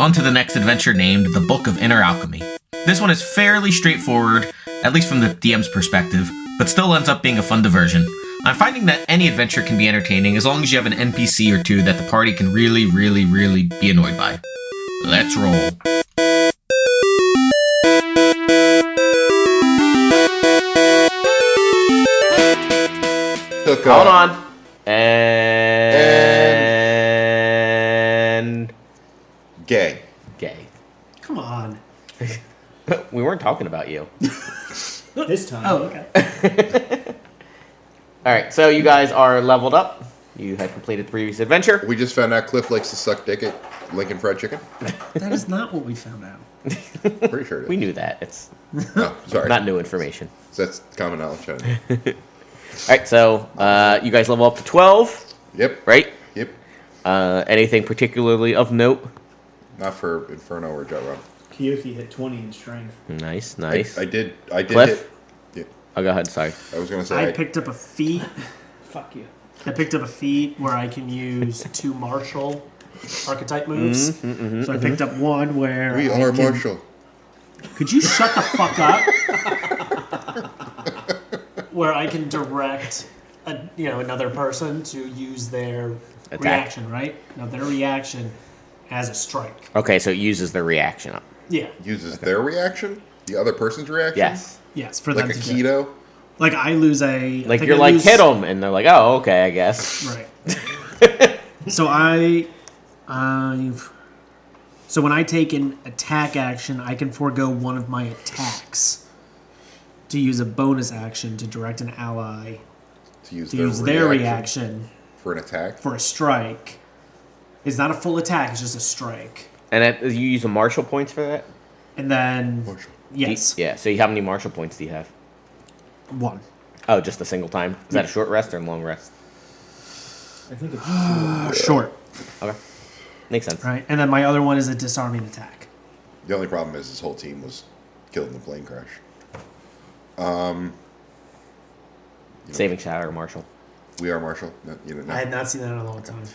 on to the next adventure named The Book of Inner Alchemy. This one is fairly straightforward, at least from the DM's perspective, but still ends up being a fun diversion. I'm finding that any adventure can be entertaining as long as you have an NPC or two that the party can really be annoyed by. Let's roll. Hold on. And... Gay. Come on. We weren't talking about you. This time. Oh, okay. Alright, so you guys are leveled up. You had completed the previous adventure. We just found out Cliff likes to suck dick at Lincoln Fried Chicken. That is not what we found out. Pretty sure it is. We knew that. It's sorry. not new information. So that's common knowledge. Alright, so you guys level up to 12. Yep. Right? Yep. Anything particularly of note? Not for Inferno or Jet Run. Keothi hit 20 in strength. Nice. I did Cliff? hit. Yeah. Oh, go ahead, sorry. I was going to say... I picked up a feat. Fuck you. I picked up a feat where I can use 2 martial archetype moves. So I picked up one where We are martial. Could you shut the fuck up? Where I can direct another person to use their attack. Reaction, right? No, their reaction as a strike. Okay, so it uses the reaction up. Yeah. Uses their reaction? The other person's reaction? Yes, for like them a to keto? do. Like I lose a... Like you're like, hit them, and they're like, oh, okay, I guess. Right. So So when I take an attack action, I can forego one of my attacks to use a bonus action to direct an ally To use their reaction for an attack? for a strike. It's not a full attack, it's just a strike. And you use the martial points for that? And then... Martial. Yes. Yeah, so how many martial points do you have? 1. Oh, just a single time? Is that a short rest or a long rest? I think it's Short. Okay. Makes sense. Right, and then my other one is a disarming attack. The only problem is his whole team was killed in the plane crash. Saving Shatter or Marshall. We are Marshall. No. I had not seen that in a long time.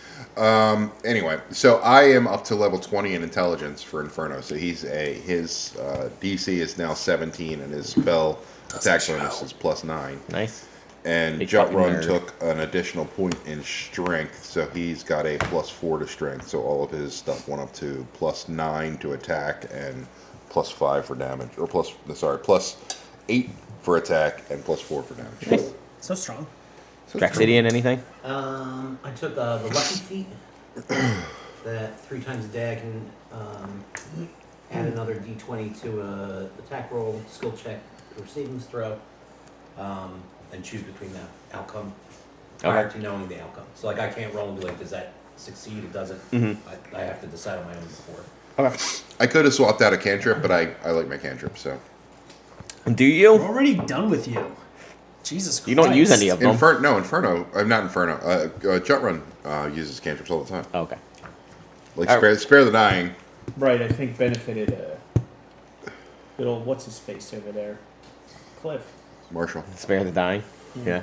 Anyway, so I am up to level 20 in intelligence for Inferno. So his DC is now 17 and his spell attack bonus is +9. Nice. And Big Jut fucking Run nerd. took an additional point in strength, so he's got a +4 to strength. So all of his stuff went up to +9 to attack and +5 for damage, or +8 for attack and +4 for damage. Nice. So strong. Draxidian, anything? I took the lucky feat. That 3 times a day I can add another d20 to a attack roll, skill check, or savings throw, and choose between that outcome prior to knowing the outcome. So like I can't roll and be like, does that succeed? It doesn't. I have to decide on my own before. Okay. I could have swapped out a cantrip, but I like my cantrip, so. Do you? We're already done with you. Jesus Christ. You don't use any of them. Inferno. I'm not Inferno. Jut Run uses cantrips all the time. Oh, okay. Like spare the dying. Right, I think benefited good old what's his face over there, Cliff. Marshall. Spare the dying. Yeah.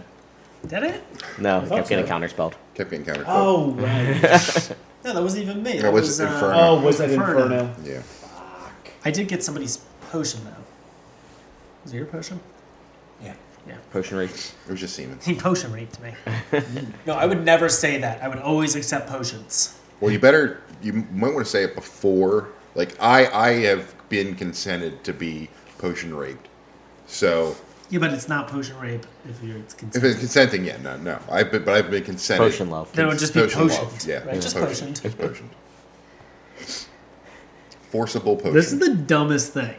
Did it? No, I it thought kept getting so. counterspelled. Kept getting countered. Oh right. No, that wasn't even me. That was Inferno. Oh, was that Inferno? Yeah. Fuck. I did get somebody's potion, though. Was it your potion? Yeah. Yeah. Potion rate. It was just semen. He potion raped me. No, I would never say that. I would always accept potions. Well, you might want to say it before. Like, I have been consented to be potion raped. So, Yeah, but it's not potion rape if it's if consented. it's consenting, yeah, no. But I've been consented. Potion love. Then it would just be Potion potioned. love, yeah. Right? Just potioned. Just potioned. Forcible potion. This is the dumbest thing.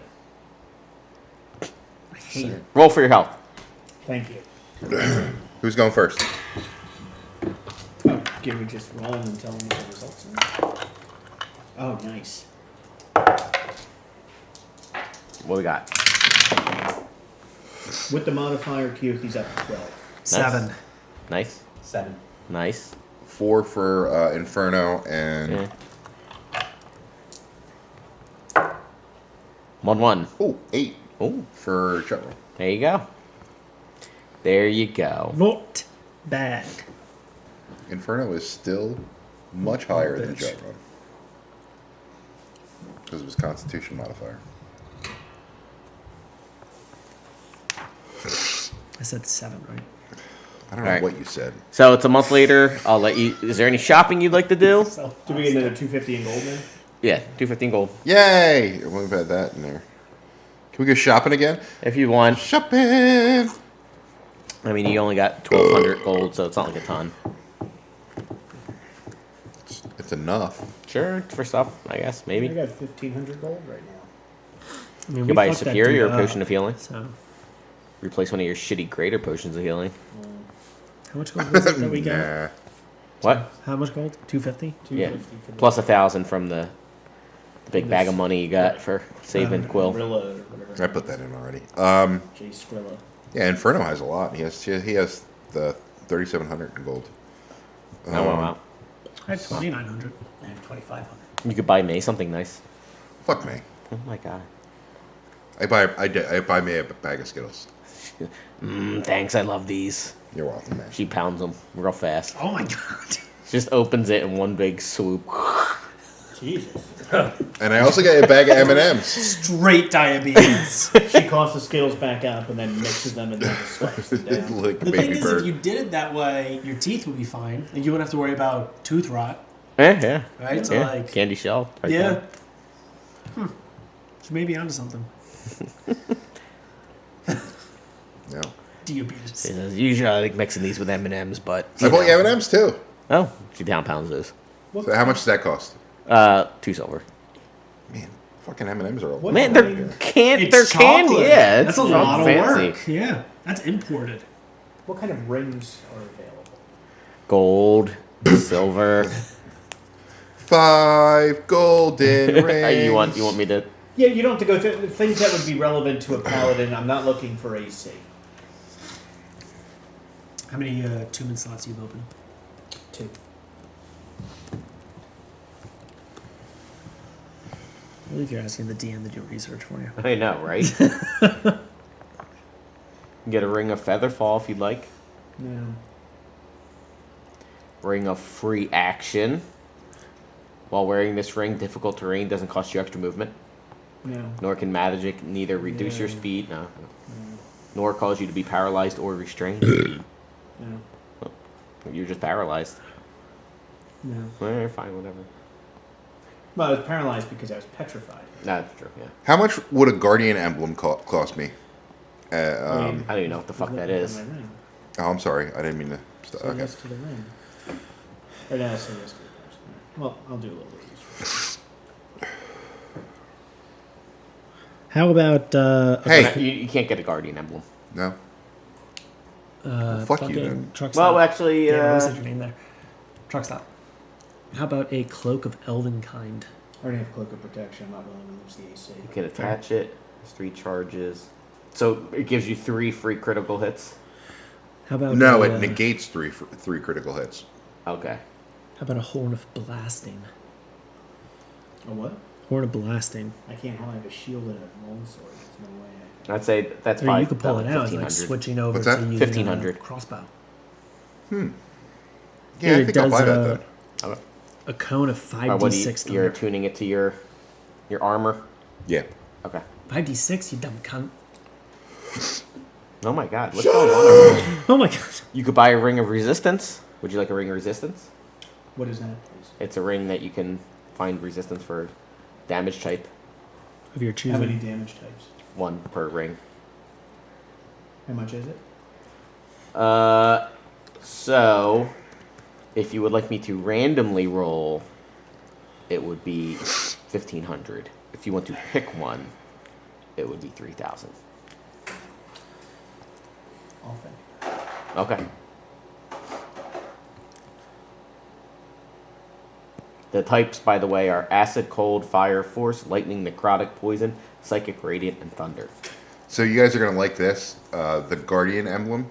I hate it. Roll for your health. Thank you. Who's going first? Oh, can we just roll and tell them what the results are? Oh, nice. What we got? With the modifier, Keothi's up to 12. 7. Nice. 7. Nice. 4 for Inferno and... Yeah. 1-1. Oh, 8 Oh, for Jut Run. there you go. There you go. Not bad. Inferno is still much higher than Bitch. Jut Run. Because of his Constitution modifier. I said 7, right? I don't know Alright. what you said. So it's a month later. I'll let you. Is there any shopping you'd like to do? Do we get another 250 in gold then? Yeah, 215 gold. Yay! We've had that in there. Can we go shopping again? If you want. Shopping! I mean, you only got 1,200 gold, so it's not like a ton. It's enough. Sure, for stuff, I guess, I maybe. got 1,500 gold right now. I mean, You we can buy a fucked that superior dude or potion up, of healing. So, Replace one of your shitty greater potions of healing. how much gold was it that we got? Nah. What? How much gold? 250? 250 for the Plus 1,000 from the big bag of money you got for saving Quill. Gorilla or whatever. I put that in already. Jay Skrilla. Yeah, Inferno has a lot. He has the 3,700 in gold. Oh, wow. I had 2,900. I have 2,500. You could buy May something nice. Fuck me. Oh my god. I buy me a bag of Skittles. Thanks, I love these. You're welcome, man. She pounds them real fast. Oh my god. Just opens it in one big swoop. Jesus. And I also got a bag of M&M's. Straight diabetes. She calls the Skittles back up and then mixes them and then just slices them down. Like The thing baby is, bird. if you did it that way, your teeth would be fine, and you wouldn't have to worry about tooth rot, Yeah. right? So, Yeah. like, Candy shell. Right yeah. there. So maybe onto something. No. Diabetes. She says, usually I like mixing these with M&M's, but... I bought you M&M's too. Oh, she down pounds those. So how much does that cost? 2 silver. Man, fucking M&M's are all. What? Man, they're candy. It's They're candy. chocolate. Yeah, it's That's a lot of fancy. work. Yeah, that's imported. What kind of rings are available? Gold, silver. 5 golden rings. you want me to? Yeah, you don't have to go through things that would be relevant to a paladin. I'm not looking for AC. How many two-man slots you've opened? 2. I believe you're asking the DM to do research for you. I know, right? Get a ring of featherfall if you'd like. No. Ring of free action. While wearing this ring, difficult terrain doesn't cost you extra movement. No. Nor can magic neither reduce your Yeah. speed, nor cause you to be paralyzed or restrained. No. You're just paralyzed. No. Fine, whatever. Well, I was paralyzed because I was petrified. That's true, yeah. How much would a guardian emblem cost me? I don't even know what the fuck that is. Oh, I'm sorry. I didn't mean to. Say Okay. yes to the ring. Or no, say yes to the person. Well, I'll do a little bit of this. How about Hey. You can't get a guardian emblem. No. fuck you, then. Truck Well, stop? actually, Yeah, I said your name there. Truck stop. How about a cloak of elven kind? I already have cloak of protection. I'm not willing to lose the AC. you can attach it. There's 3 charges. So it gives you 3 free critical hits. How about No, a, it negates three critical hits. Okay. How about a horn of blasting? A what? Horn of blasting. I can't hold. I have a shield and a longsword. There's no way I can. I'd say that's I mean, probably you could pull it out. It's like 1,500. switching over What's to that? using 1,500. a crossbow. Yeah, Here, I it think I'll does, buy that then. Okay. A cone of Or what do 5d6 you're thunder. tuning it to your armor. Yeah. Okay. 5d6, you dumb cunt. Oh my god, what's going on? Oh my god. You could buy a ring of resistance. Would you like a ring of resistance? What is that, please? It's a ring that you can find resistance for damage type. Of your How many choosing. damage types? 1 per ring. How much is it? So if you would like me to randomly roll, it would be 1,500. If you want to pick one, it would be 3,000. I'll think. Okay. The types, by the way, are acid, cold, fire, force, lightning, necrotic, poison, psychic, radiant, and thunder. So you guys are gonna like this. The guardian emblem.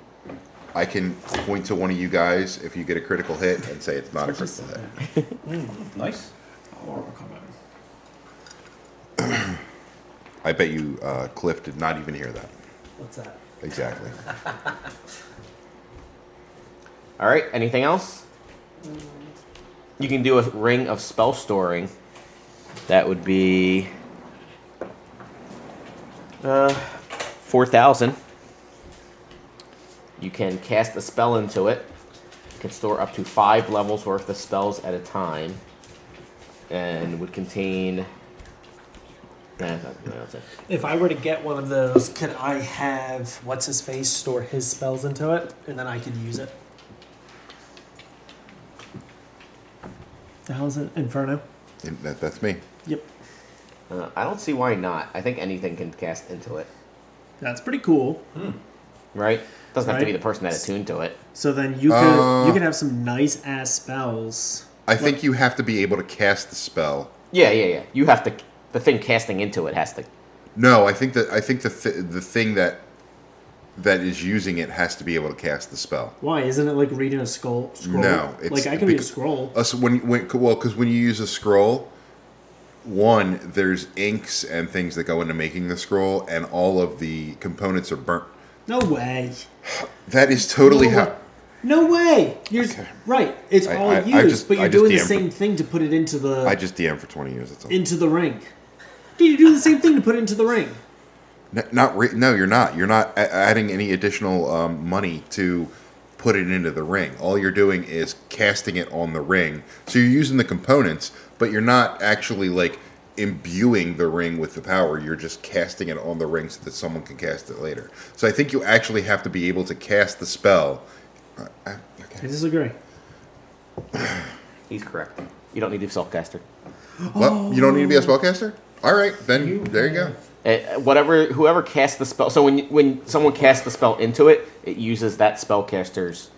I can point to one of you guys if you get a critical hit and say it's not a critical hit. Nice. I bet you Cliff did not even hear that. What's that? Exactly. All right. Anything else? You can do a ring of spell storing. That would be 4,000. You can cast a spell into it. You can store up to 5 levels worth of spells at a time, and would contain. That's it. If I were to get one of those, could I have what's his face store his spells into it, and then I could use it? The hell is it? Inferno. That's me. Yep. I don't see why not. I think anything can cast into it, That's pretty cool. right? Doesn't have to be Right. the person that attuned to it. So then you could have some nice ass spells. I think you have to be able to cast the spell. Yeah. You have to. The thing casting into it has to. No, I think the thing that is using it has to be able to cast the spell. Why isn't it like reading a scroll? No, it's like I can read a because- scroll. Because when you use a scroll, one, there's inks and things that go into making the scroll, and all of the components are burnt. No way. That is totally No how. way. No way. You're right. It's all I used, just- but I you're just doing the DM same thing to put it into the I just DM for 20 years. That's all. into the ring. Dude, you're doing the same thing to put it into the ring. No, you're not. You're not adding any additional money to put it into the ring. All you're doing is casting it on the ring. So you're using the components, but you're not actually like imbuing the ring with the power. You're just casting it on the ring so that someone can cast it later. So I think you actually have to be able to cast the spell. I disagree. He's correct. You don't need to be self-caster. What? You don't need to be a spellcaster? All right, then there you go. Whoever casts the spell. So when someone casts the spell into it, it uses that spellcaster's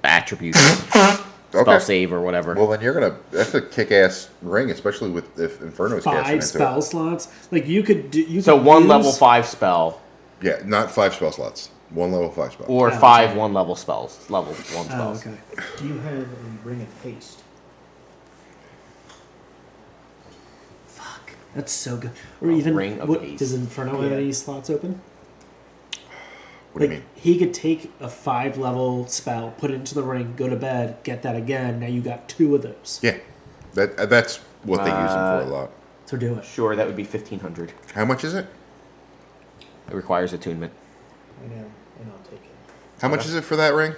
attributes, spell Okay. save or whatever. Well, then that's a kick-ass ring, especially if Inferno's casting 5 into spell it. slots. Like you could do. So one level 5 spell Yeah, not 5 spell slots. One level 5 spell. or Oh, 5 okay. 1 level spells. Level 1 Oh, spells. okay. Do you have a ring of haste? That's so good. Or even Ring of Haste. does Inferno have Yeah. any slots open? What do you Like mean? he could take a 5 level spell, put it into the ring, go to bed, get that again. Now you got 2 of those. Yeah, that's what they use them for a lot. So do it. Sure, that would be 1,500. How much is it? It requires attunement. I know, and I'll take it. How much is it for that ring?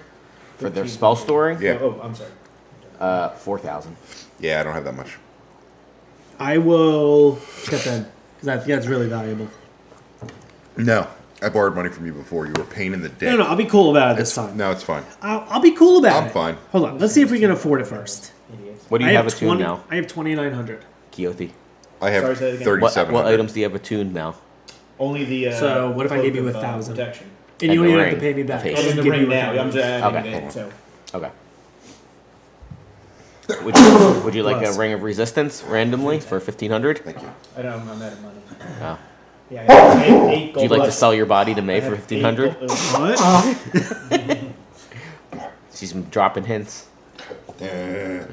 For their spell storing, Yeah. Oh, I'm sorry. 4,000. Yeah, I don't have that much. I will get that because I think that's really valuable. No, I borrowed money from you before. You were a pain in the dick. No, I'll be cool about it this time. No, it's fine. I'll be cool about it. I'm fine. Hold on. Let's see if we can afford it first. Idiots. What do you I have attuned 20, now, I have 2,900. Keothi? I have Sorry, say that again. 3,700. What items do you have attuned now? Only the. So, what if I cloak gave you of, 1,000? Protection. And And you the don't even have to ring pay me back. of haste. I'll Oh, just the give ring you now. 1,000. I'm just adding Okay. it. So Okay. Would you like Plus. a ring of resistance randomly for 1,500? Thank you. I don't. I'm out of money. Oh. Yeah. I have eight Would you gold like to left. sell your body to May I for have 1,500? 8 gold- What? She's dropping hints. Uh,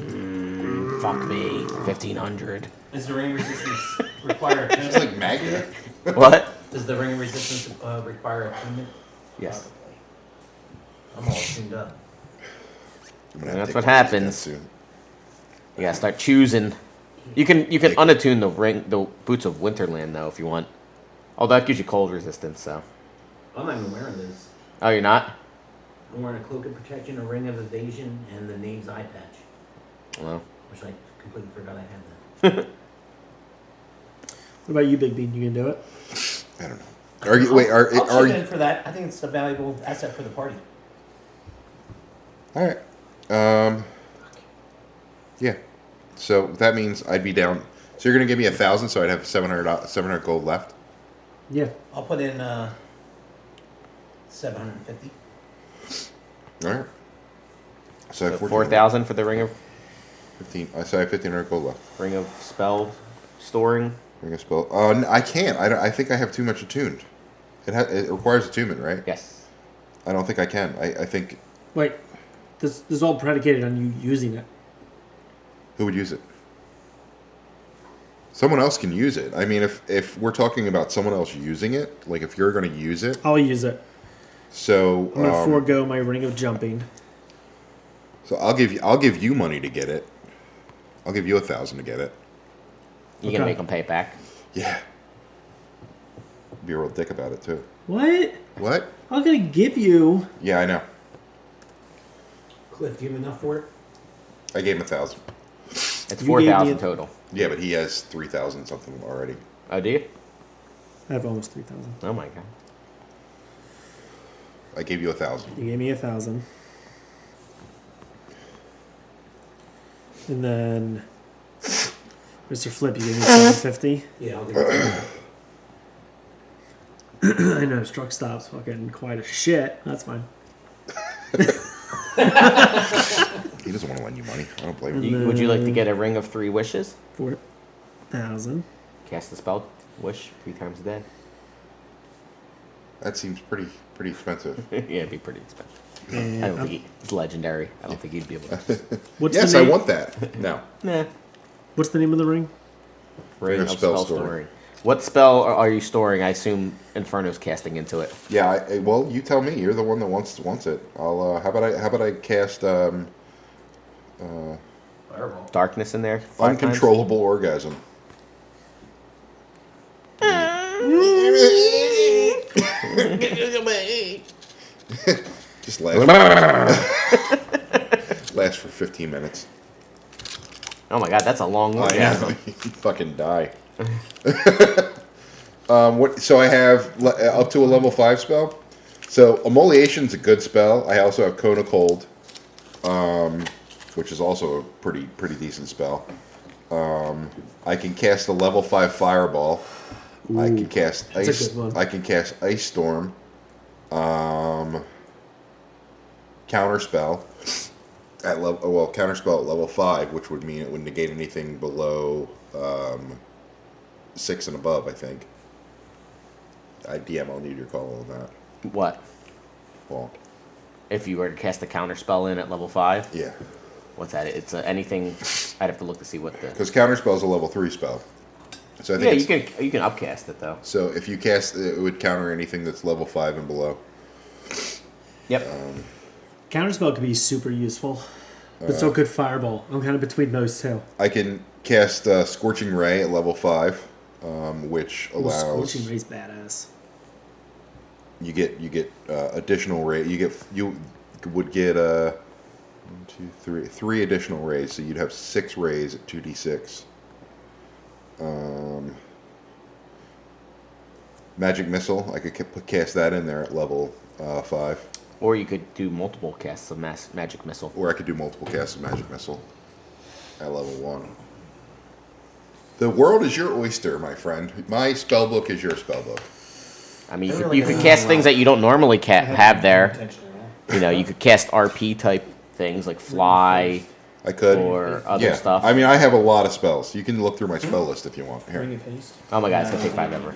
Fuck me, 1,500. Does the ring of resistance require it's attunement? like magnet. What? Does the ring of resistance require attunement? Yes. I'm all tuned up. I'm gonna have That's to what take one of these happens. guys soon. You gotta start choosing. You can unattune the boots of Winterland though if you want. Oh, that gives you cold resistance. So. I'm not even wearing this. Oh, you're not? I'm wearing a cloak of protection, a ring of evasion, and the name's eye patch, Well. which I completely forgot I had that. What about you, Big Bean? You can do it? I don't know. Are you wait? Are I'll chip you? in for that. I think it's a valuable asset for the party. All right. Yeah. So that means I'd be down. So you're gonna give me 1,000, so I'd have 700 gold left. Yeah. I'll put in 750. All right. So I have 4,000 for the ring of 15. So I have 1,500 gold left. spell storing. Ring a spell. I can't. I think I have too much attuned. It requires attunement, right? Yes. I don't think I can. I think Wait. This is all predicated on you using it. who would use it? Someone else can use it. I mean, if we're talking about someone else using it, like if you're going to use it, I'll use it. so I'm gonna forego my ring of jumping. so I'll give you money to get it. I'll give you 1,000 to get it. You gonna Okay. make him pay it back? Yeah. Be a real dick about it too. What? What? I'm gonna give you. Yeah, I know. Cliff, do you have enough for it? I gave him 1,000. It's You gave 4,000 me- total. Yeah, but he has 3,000 something already. Oh, do you? I have almost 3,000. Oh my god. I gave you 1,000. You gave me 1,000. And then, Mr. Flip, you gave me 750. Yeah, I'll give it. I know, Struck Stop's fucking quite a shit. That's fine. He doesn't want to lend you money. I don't blame him. Would you like to get a ring of 3 wishes? 4,000. Cast the spell, wish 3 times a day. That seems pretty expensive. Yeah, it'd be pretty expensive. And I don't think it's legendary. I don't think he'd be able to. what's Yes, the I name? want that. No. Nah. What's the name of the ring? Ring of spell spell storing. storing. What spell are you storing? I assume Inferno's casting into it. Yeah, well, you tell me. You're the one that wants it. I'll how about I cast Fireball. Darkness in there. 5 times? uncontrollable orgasm. Just laugh. Lasts for 15 minutes. Oh my god, that's a long I orgasm. know. You fucking die. What? So I have up to a level 5 spell. So Immolation's a good spell. I also have Cone of Cold, which is also a pretty decent spell. I can cast a level 5 Fireball. I can cast that's a Ice. good one. I can cast Ice Storm. Counterspell at level. Well, counterspell at level 5, which would mean it would negate anything below 6 and above. I think. DM, I'll need your call on that. What? Well, If you were to cast a counter spell in at level 5? yeah, What's that? It's anything. I'd have to look to see what the. because counterspell is a level 3 spell. So I Yeah, think you can upcast it though. So if you cast it, would counter anything that's level 5 and below. Yep. Counterspell could be super useful, but so could Fireball. I'm kind of between those two. I can cast Scorching Ray at level 5, which Ooh, allows Scorching Ray's badass. you get additional ray. You would get 1, 2, 3 additional rays, so you'd have 6 rays at 2d6. Magic Missile, I could cast that in there at level 5, Or you could do multiple casts of magic missile. or I could do multiple casts of Magic Missile at level 1. The world is your oyster, my friend. My spell book is your spell book. I mean, I you could, really you could don't cast know. things that you don't normally I haven't have paid there. attention at all. You know, you could cast RP type things like fly I could. or other stuff. I mean, I have a lot of spells. You can look through my spell list if you want. Ring Here. of Haste. Oh my god, it's gonna take 5 ever.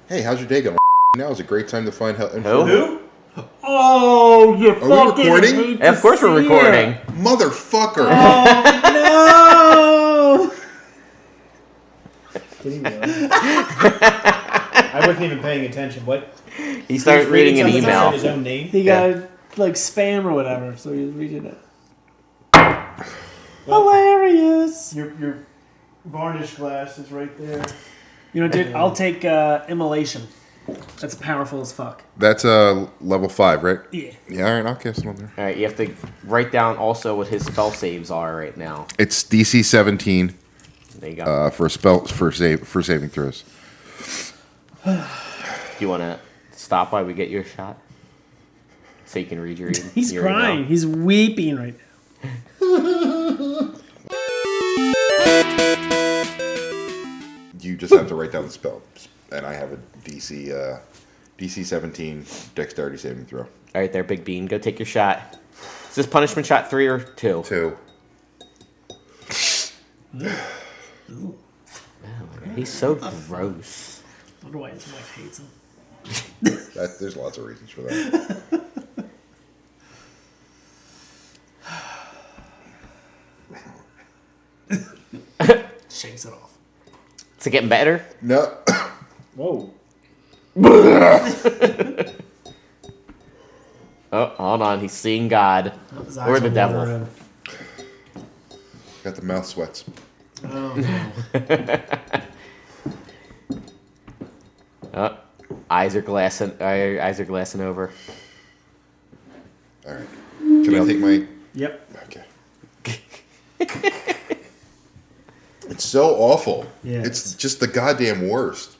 Hey, how's your day going? Now is a great time to find help. Who? Oh, you Are we recording? Of course we're recording. Motherfucker! No! Did he really? I wasn't even paying attention. What? He started reading an something email. on His own name. He Yeah. got like spam or whatever, so he was reading it. Well, Hilarious. your varnish glass is right there. You know, dude, I'll take Immolation. That's powerful as fuck. That's level 5, right? Yeah. Yeah, alright, I'll cast it on there. Alright, you have to write down also what his spell saves are right now. It's DC 17 There you go. for saving throws. Do you want to stop while we get your shot? So you can read your He's your crying. email? He's weeping right now. You just have to write down the spell. And I have a DC 17 dexterity saving throw. Alright there, Big Bean. Go take your shot. Is this punishment shot 3 or 2? 2. He's so gross. I wonder why his wife hates him. There's lots of reasons for that. Shakes it off. Is it getting better? No. Whoa. Oh, hold on. He's seeing God. His Or eyes the are devil. watering. Got the mouth sweats. Oh no. Eyes are glassing over. All right. Can I take my? Yep. Okay. It's so awful. Yeah, It's just the goddamn worst.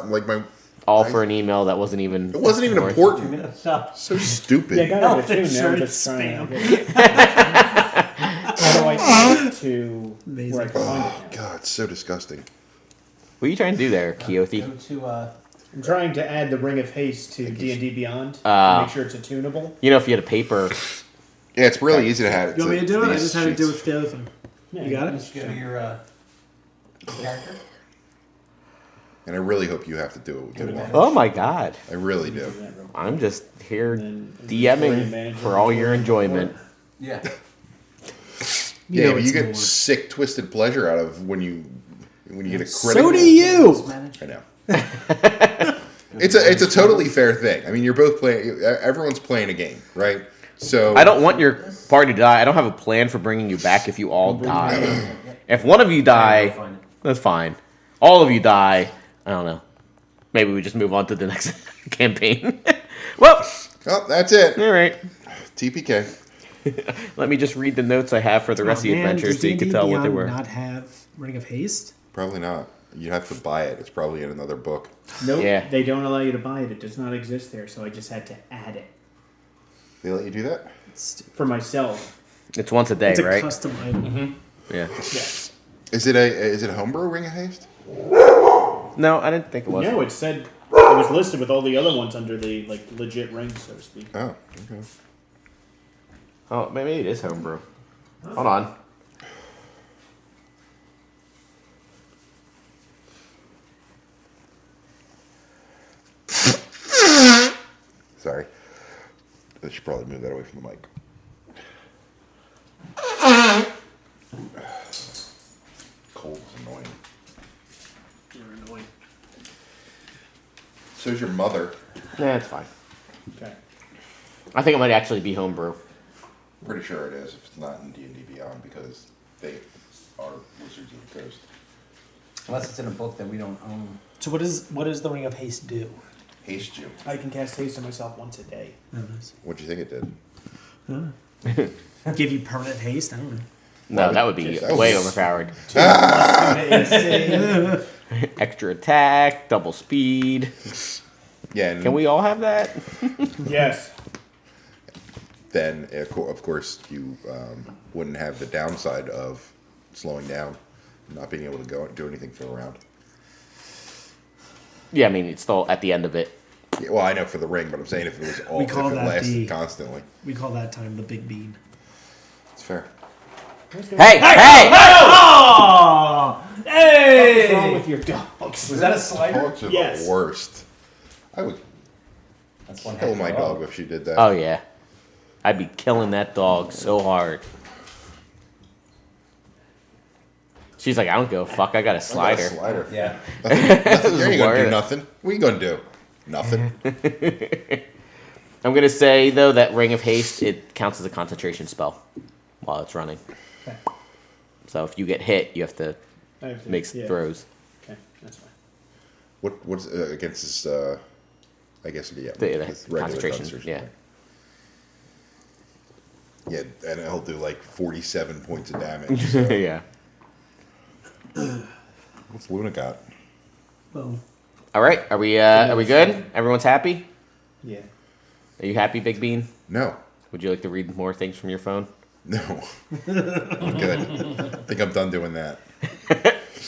Like my. All for an email that wasn't even. It wasn't even worth- important. So, So stupid. Yeah, I got Health it too. Now I'm insurance just trying to spam. How do I get it to Amazing. where I can find it? now? God, it's so disgusting. What are you trying to do there, go Keothi? to I'm trying to add the Ring of Haste to D&D Beyond Ah. to make sure it's attunable. You know, if you had a paper. Yeah, it's really easy to add it. You want me to do it? I these just had to do it sheets. with the other thing. Yeah, You got it? just go to your character. And I really hope you have to do it with your one. Oh my god. I really do. I'm just here And then DMing for all your enjoyment. Yeah. Yeah, but it's you get more. sick, twisted pleasure out of when you get a critical. So do you. I know. It's a totally fair thing. I mean, you're both playing. Everyone's playing a game, right? So I don't want your party to die. I don't have a plan for bringing you back if you all die. If one of you die, that's fine. All of you die, I don't know. Maybe we just move on to the next campaign. Well, Oh, that's it. all right. TPK. Let me just read the notes I have for the rest of the Oh, man, adventures does so you can D&D tell what they Beyond were. Not have Ring of Haste? Probably not. You have to buy it. It's probably in another book. Nope, Yeah. they don't allow you to buy it. It does not exist there, so I just had to add it They let you do that? for myself. It's once a day, It's a right? custom item. Yeah. Yes. Is it a homebrew Ring of Haste? No, I didn't think it was. No, it said it was listed with all the other ones under the like legit rings, so to speak. Oh, okay. Oh, maybe it is homebrew. Hold on. Sorry. I should probably move that away from the mic. Cold is annoying. You're annoying. So's your mother. Yeah, it's fine. Okay. I think it might actually be homebrew. Pretty sure it is if it's not in D&D Beyond because they are Wizards of the Coast. Unless it's in a book that we don't own. So what does the Ring of Haste do? Haste you. I can cast haste on myself once a day. Oh, nice. What'd you think it did? Give you permanent haste? I don't know. No, that would be Just- way overpowered. AC. Extra attack, double speed. Yeah, and Can we all have that? Yes. then of course you wouldn't have the downside of slowing down, not being able to go do anything for a round. Yeah, I mean, it's still at the end of it. Yeah, well, I know for the ring, but I'm saying if it was all We if call it that lasted the- constantly, We call that time the big bean. it's fair. Hey, hey! Oh! What's Hey! wrong with your dogs? Was that a slider? Dogs are Yes. the worst. I would That's one kill heck my of a dog if she did that. Oh, yeah. I'd be killing that dog so hard. She's like, I don't give a fuck. I got a I got a slider. slider. Yeah. Nothing. You ain't gonna Word. do nothing. What are you gonna do? Nothing. I'm going to say, though, that Ring of Haste, it counts as a concentration spell while it's running. Okay. So if you get hit, you have to I have to- make yeah. throws. Okay, that's fine. What's against this? I guess yeah. The this regular concentration, yeah. Yeah, and it'll do like 47 points of damage. So. Yeah. What's Luna got? Well, All right. Are we good? Everyone's happy? Yeah. Are you happy, Big Bean? No, Would you like to read more things from your phone? no. I'm good. I think I'm done doing that.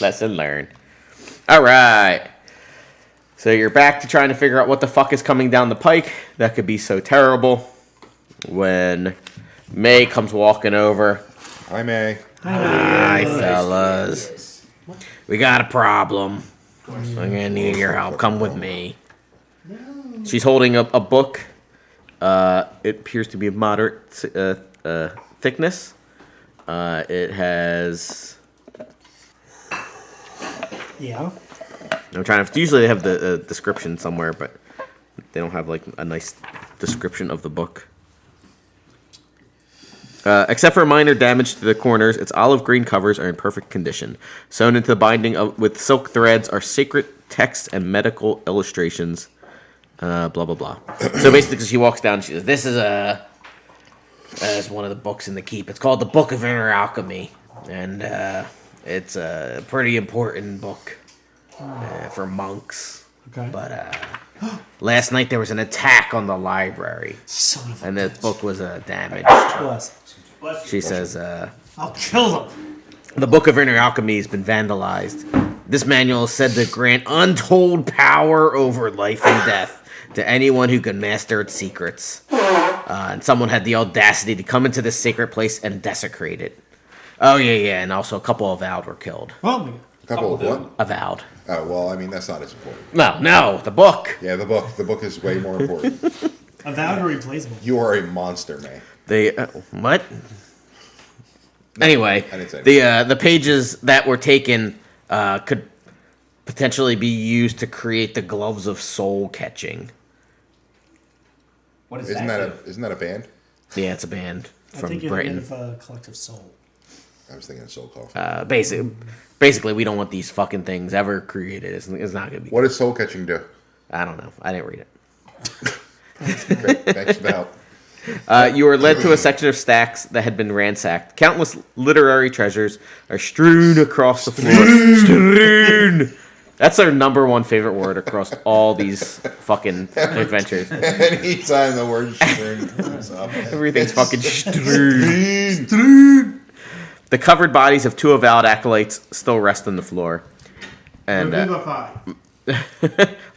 Lesson learned. All right. So you're back to trying to figure out what the fuck is coming down the pike. That could be so terrible. When May comes walking over. Hi, May. Hi, fellas. We got a problem. I'm gonna need your help. Come with me. She's holding up a book. It appears to be of moderate thickness. It has. yeah. I'm trying to. Usually they have the description somewhere, but they don't have like a nice description of the book. Except for minor damage to the corners, its olive green covers are in perfect condition. Sewn into the binding with silk threads are sacred texts and medical illustrations. Blah, blah, blah. So basically, she walks down and she says, this is it's one of the books in the keep. It's called the Book of Inner Alchemy. And it's a pretty important book for monks. Okay. But last night there was an attack on the library. Son of a And the bitch. book was damaged. Bless. She says, I'll kill them. the Book of Inner Alchemy has been vandalized. This manual is said to grant untold power over life and death to anyone who can master its secrets. And someone had the audacity to come into this sacred place and desecrate it. Oh, yeah, and also a couple of Avowed were killed. Oh, A couple of what? Avowed. Oh, well, I mean, that's not as important. No, the book. Yeah, the book. The book is way more important. Avowed or replaceable? You are a monster, man. What? Anyway, I didn't say the pages that were taken could potentially be used to create the gloves of soul catching. What is Isn't that? that a band? Yeah, it's a band I from think you're Britain. made of collective soul. I was thinking of Soul Coffee. Basically, we don't want these fucking things ever created. It's not gonna be. What does soul catching do? I don't know. I didn't read it. Great. Thanks for the help. You were led to a section of stacks that had been ransacked. Countless literary treasures are strewn across the floor. Strewn. That's our number one favorite word across all these fucking adventures. Anytime the word string comes up. Everything's fucking strewn. The covered bodies of two avowed acolytes still rest on the floor. And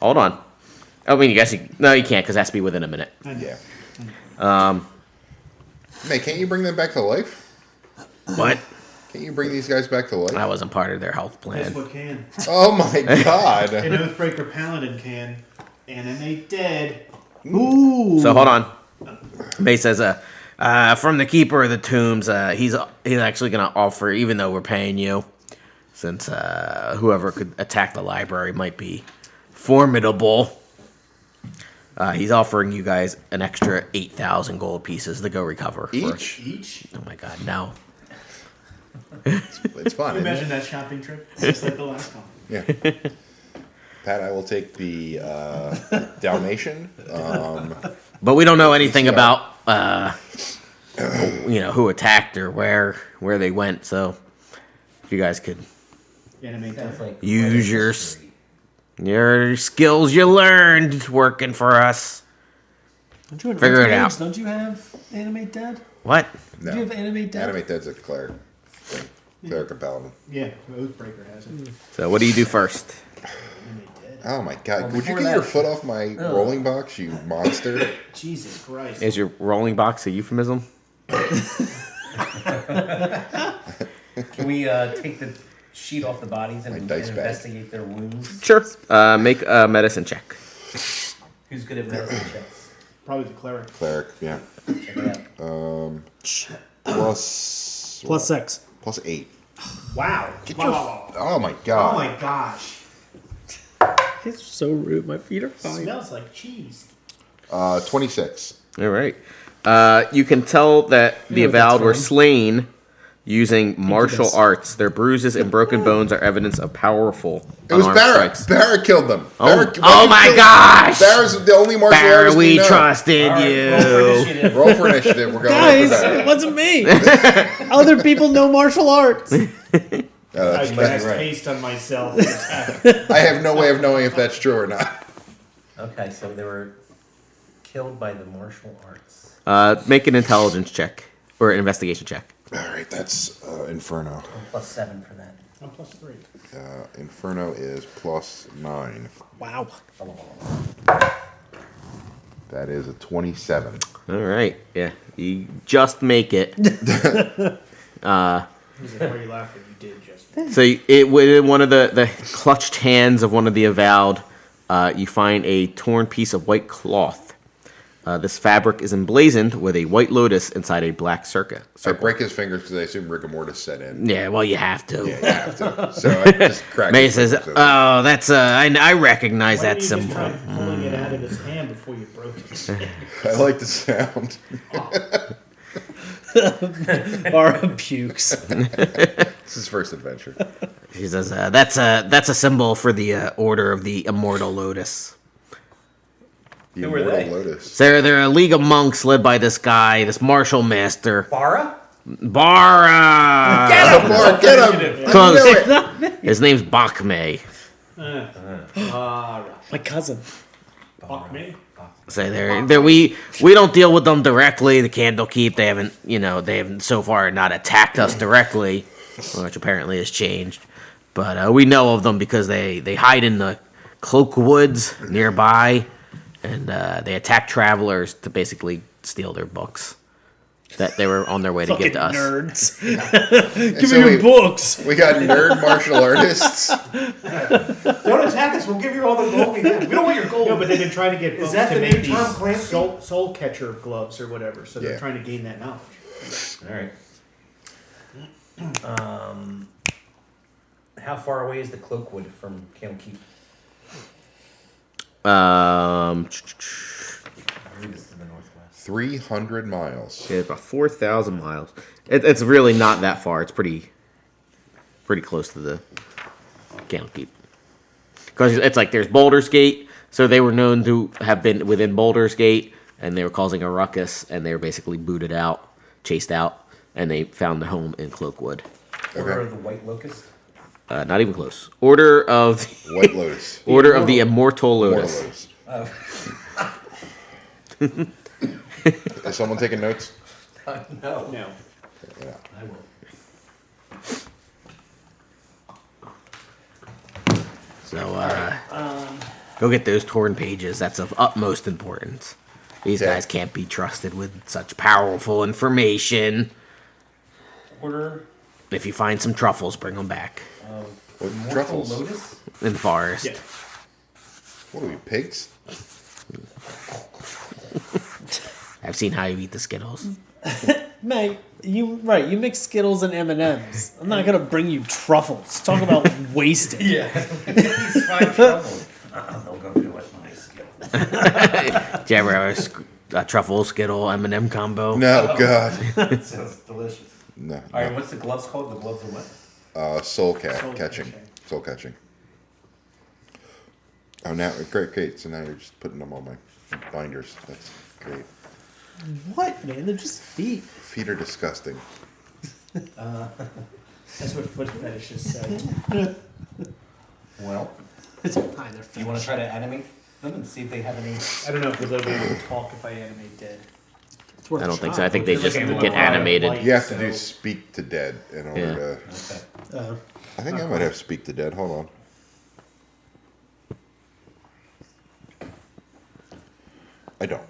hold on. I mean, no, you can't because it has to be within a minute. Yeah. Hey, can't you bring them back to life? What? Can't you bring these guys back to life? I wasn't part of their health That's plan. what can. Oh my god. An Oathbreaker Paladin can. Animate dead. Ooh. So hold on. May says, from the keeper of the tombs, he's actually gonna offer, even though we're paying you, since whoever could attack the library might be formidable. He's offering you guys an extra 8,000 gold pieces to go recover. Each? Oh my god, no. It's fun. Can you Isn't imagine it? that shopping trip? It's just like the last one. Yeah. Pat, I will take the Dalmatian. But we don't know anything Yeah. about, who attacked or where they went. So if you guys could Animate Sounds dead. like use your history. your skills you learned working for us. Don't you Figure it out. Don't you have animate dead? What? No. Do you have animate dead? Animate Dead's a cleric thing. Cleric and Paladin. Yeah, Oathbreaker has it. So what do you do first? Animate dead. Oh my god. Well, Would you before get that- your foot off my rolling box, you monster? Jesus Christ. Is your rolling box a euphemism? Can we take the sheet off the bodies and, My and dice bag. investigate their wounds? Sure. Make a medicine check. Who's good at medicine checks? Probably the cleric. Cleric, yeah. Check it out. Plus Plus 6. plus 8. Wow. Wow. Oh my Oh god. my gosh. It's so rude. My feet are Smells like cheese. 26. All right. You can tell that the Yeah, avowed that's were fine. slain using martial this. arts. Their bruises and broken bones are evidence of powerful It was unarmed Barrett. strikes. Barrett killed them. Oh, Barrett, oh my killed- gosh! Barrett's the only martial Barry, artist we know. trusted All right, you. roll for initiative. Roll for initiative. We're going Guys, with it that. wasn't me. Other people know martial arts. I That's cast right. haste on myself. I have no way of knowing if that's true or not. Okay, so they were killed by the martial arts. Make an intelligence check or an investigation check. All right, that's Inferno. I'm +7 for that. I'm +3. Inferno is plus 9. Wow. That is a 27. All right. Yeah, you just make it. He's like, why are you laughing? You did just. So it within one of the clutched hands of one of the avowed, you find a torn piece of white cloth. This fabric is emblazoned with a white lotus inside a black circle. I break his fingers because I assume rigor mortis set in. Yeah, well, you have to. Yeah, you have to. So I just crack May his says, fingers open. "Oh, that's I recognize Why that didn't you just symbol." try pulling it out of his hand before you broke his hand? I like the sound. Bara pukes. It's his first adventure. She says, that's a symbol for the Order of the Immortal Lotus. The Who are Immortal they? Lotus. So they're a league of monks led by this guy, this martial master. Bara? Bara! Mark, get him! Close. I knew it. His name's Bakme. My cousin. Fuck me. So we don't deal with them directly. The Candlekeep, they haven't so far not attacked us directly, which apparently has changed. But we know of them because they hide in the cloak woods nearby, and they attack travelers to basically steal their books that they were on their way to give Fucking to us. nerds. Give So me your we- books. We got nerd martial artists. Don't attack us. We'll give you all the gold we have. We don't want your gold. No, but they've been trying to get Is books that to the make new Tom these Clancy? soul catcher gloves or whatever. So they're Yeah. trying to gain that knowledge. All right. How far away is the Cloakwood from Candlekeep? I believe it's to the northwest. 300 miles. Yeah, about 4,000 miles. It's really not that far. It's pretty close to the Candlekeep. Because it's like there's Baldur's Gate, so they were known to have been within Baldur's Gate, and they were causing a ruckus, and they were basically booted out, chased out, and they found a home in Cloakwood. Order of the White Locust? Not even close. Order of White Lotus. Order of the Immortal Immortal Lotus. Lotus. Is someone taking notes? No. No. Yeah. I will. So, go get those torn pages. That's of utmost importance. These Yeah. guys can't be trusted with such powerful information. Order If you find some truffles, bring them back of What, Immortal truffles? Lotus? in the forest. Yeah. What are we, pigs? I've seen how you eat the Skittles. Mate, you mix Skittles and M&Ms. I'm not gonna bring you truffles. Talk about wasted. Yeah. He's fine trouble. They'll go do it nice. Did you ever have a truffle Skittle M&M combo? No, God. It sounds delicious. No. All right, what's the gloves called? The gloves of what? Soul Soul catching. catching. Soul catching. Oh, now, great. So now you're just putting them on my binders. That's great. What, man? They're just feet. Feet are disgusting. That's what foot fetishists say. Well, It's fine. They're do you want to try to animate them and see if they have any? I don't know if they'll be able to talk if I animate dead. It's worth I a don't think shot. so. I think they You're just looking at get one animated. light, You have to so- do speak to dead in order Yeah. to. Okay. I think I might have speak to dead. Hold on. I don't.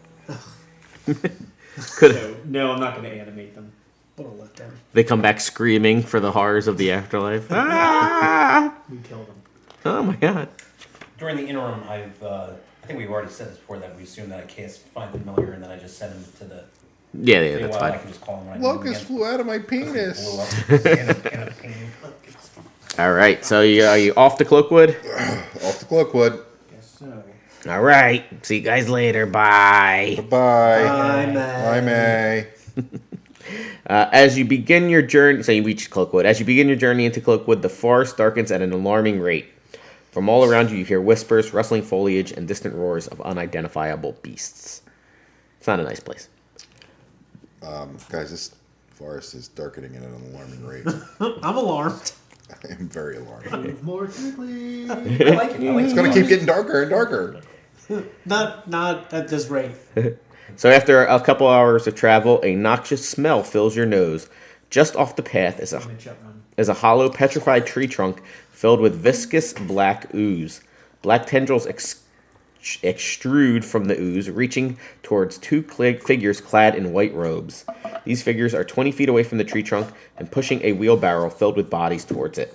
So, no, I'm not going to animate them. What a letdown. They come back screaming for the horrors of the afterlife. Ah! We kill them. Oh my god. During the interim, I think we've already said this before that we assume that I cast Find Familiar and then I just send him to the. Yeah, that's I fine. can just call him when I need him Locust again. flew out of my Blew penis. up in a pain. All right, so are you off to Cloakwood? Off the Cloakwood. Guess so. All right. See you guys later. Bye. Bye. Bye, Bye, May. As you begin your journey, so you reach Cloakwood. As you begin your journey into Cloakwood, the forest darkens at an alarming rate. From all around you hear whispers, rustling foliage, and distant roars of unidentifiable beasts. It's not a nice place. Guys, this forest is darkening at an alarming rate. I'm alarmed. I am very alarmed. Move more quickly. I like it. I like It's going to keep getting darker and darker. Not at this rate. So after a couple hours of travel, a noxious smell fills your nose. Just off the path is a hollow, petrified tree trunk filled with viscous black ooze. Black tendrils extrude from the ooze, reaching towards two figures clad in white robes. These figures are 20 feet away from the tree trunk and pushing a wheelbarrow filled with bodies towards it.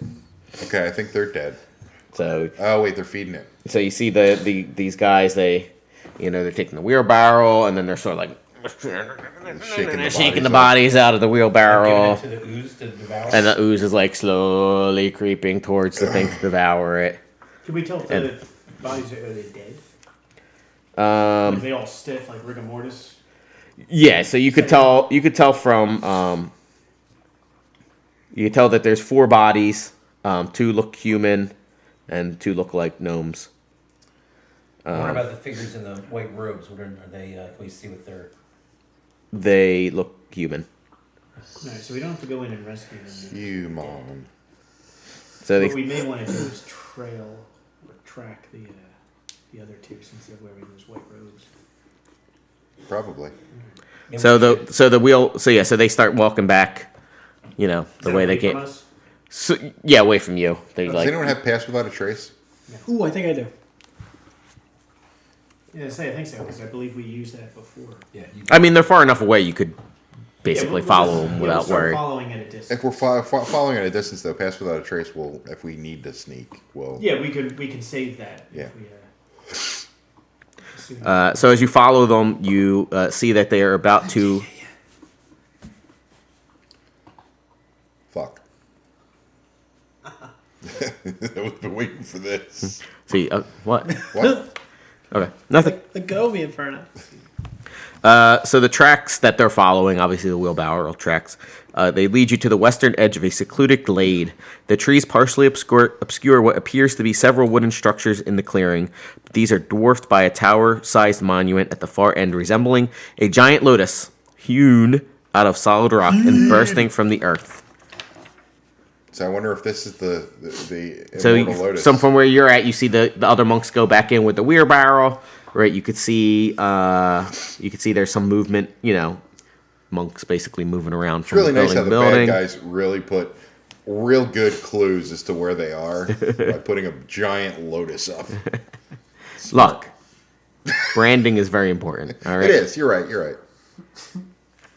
Okay, I think they're dead. So Oh, wait, they're feeding it. you see these guys, they're taking the wheelbarrow and then they're sort of like shaking the bodies out of the wheelbarrow. Giving it to the ooze to devour. And the ooze is like slowly creeping towards the thing to devour it. Can we tell if And- the bodies are they dead? Are they all stiff like rigor mortis? Yeah, so you could tell from you could tell that there's 4 bodies. 2 look human, and 2 look like gnomes. What about the figures in the white robes? What are they? Can we see what they're? They look human. Alright, so we don't have to go in and rescue them. Human. So What we may want to do is track the other 2 since they're wearing those white robes. Probably. so they start walking back. You know, the way they came. So, yeah, away from you. They Does like. anyone have pass without a trace? Ooh, I think I do. Yeah, I think so because I believe we used that before. Yeah. I mean, they're far enough away. You could basically we'll follow just- them we'll without start worry. Following at a distance. If we're following at a distance, though, pass without a trace will, if we need to sneak, will. Yeah, we can save that. Yeah. If we, assume- So as you follow them, you see that they are about to. Fuck. I've been waiting for this. See what? What? Okay, nothing. The Gobi Inferno. So the tracks that they're following, obviously the wheelbarrow tracks, they lead you to the western edge of a secluded glade. The trees partially obscure what appears to be several wooden structures in the clearing. These are dwarfed by a tower-sized monument at the far end, resembling a giant lotus hewn out of solid rock and bursting from the earth. So I wonder if this is the So immortal lotus. from where you're at, you see the other monks go back in with the wheelbarrow. Right, you could see there's some movement. You know, monks basically moving around. It's really nice how building the to building. bad guys really put real good clues as to where they are by putting a giant lotus up. Look, branding is very important. All right, It is. You're right. You're right.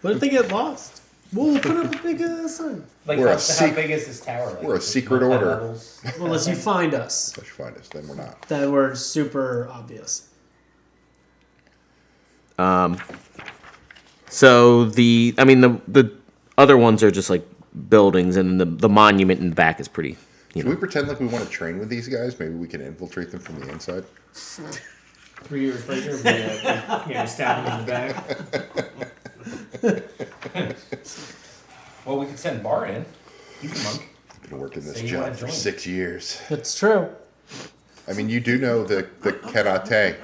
What if they get lost? We'll put up a big sign. Like We're a how big is this tower? Like, we're a secret multi order. levels? Well, unless you find us, Unless you find us, then we're not. that we're super obvious. So the other ones are just like buildings, and the monument in the back is pretty. You Should know, we pretend like we want to train with these guys? Maybe we can infiltrate them from the inside. 3 years later, we stab him in the back. Well, we could send Bart in. He's a monk. Been working this So you job wanna for join? 6 years. That's true. I mean, you do know the karate.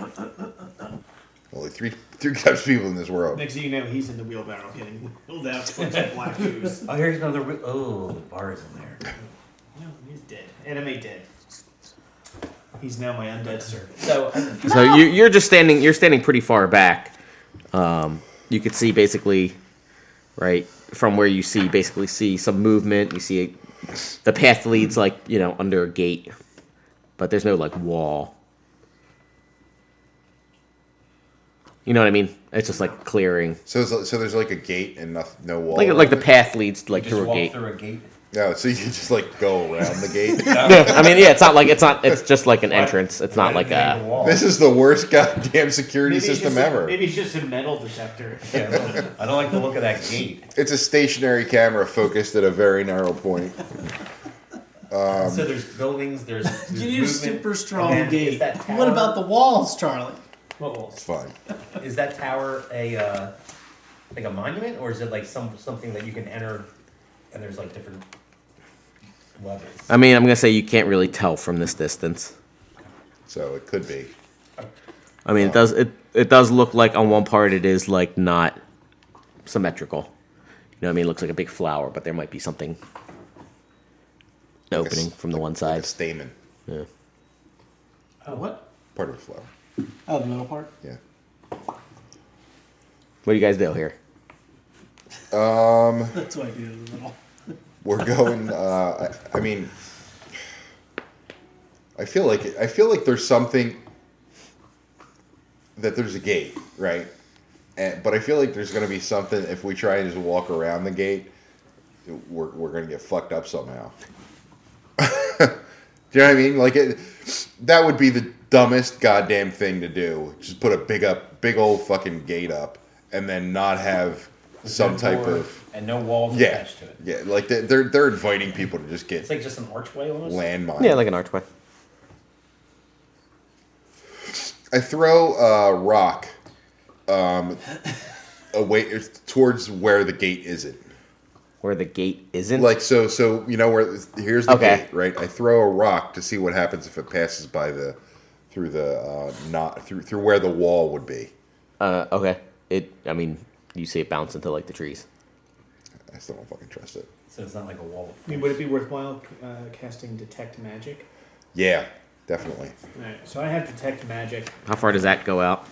Only three types of people in this world. Next thing you know, he's in the wheelbarrow getting wheeled out towards the black ooze. Oh, here's another. Bart is in there. No, he's dead. Anime dead. He's now my undead servant. So you're just standing. You're standing pretty far back. You could see basically, right from where you see some movement. You see the path leads under a gate, but there's no wall. You know what I mean? It's just clearing. So there's a gate and no wall. Like the path leads just through a walk gate. through a gate. No, so you can just go around the gate. I mean, yeah, it's just like an entrance. It's not like a. Wall. This is the worst goddamn security Maybe system ever. Maybe it's just a metal detector. Yeah, I don't like the look of that gate. It's a stationary camera focused at a very narrow point. So there's buildings. There's You need a movement, super strong and then gate. is that What tower- about the walls, Charlie? What walls? It's fine. Is that tower a monument, or is it something that you can enter, and there's different levels? I mean, I'm gonna say you can't really tell from this distance. So it could be. I mean, it does look like on one part it is not symmetrical. You know what I mean? It looks like a big flower, but there might be something opening from the one Like side. a stamen. Yeah. Oh, what? Part of a flower. Oh, the middle part. Yeah. What do you guys do here? That's what I do in the middle. We're going. I mean, I feel like there's something that there's a gate, right? But I feel like there's going to be something if we try and just walk around the gate, we're going to get fucked up somehow. Do you know what I mean? That would be the dumbest goddamn thing to do. Just put a big old fucking gate up, and then not have some type of and no walls yeah, attached to it. yeah. They're inviting people to just It's get just an archway almost. landmines. Yeah, like an archway. I throw a rock away towards where the gate isn't. Where the gate isn't? Like so you know where here's the Okay. gate, right? I throw a rock to see what happens if it passes by through where the wall would be. Okay. I mean, you see it bounce into like the trees. I still don't fucking trust it. So it's not like a wall. I mean, would it be worthwhile casting Detect Magic? Yeah, definitely. Alright, so I have Detect Magic How far does that go out?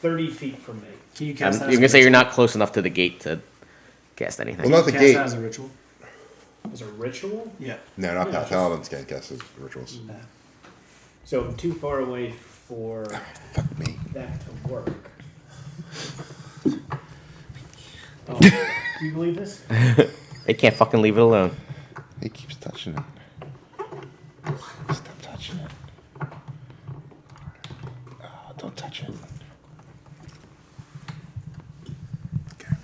30 feet from me. Can you You're cast that? going to say you're not close enough to the gate to cast anything. Well, not the cast gate. that as a ritual? As a ritual? Yeah. No, not Yeah, paladins can't cast those rituals. So I'm too far away for Fuck me. that to work. Oh, do you believe this? They can't fucking leave it alone. He keeps touching it. Stop touching it. Oh, don't touch it. Okay.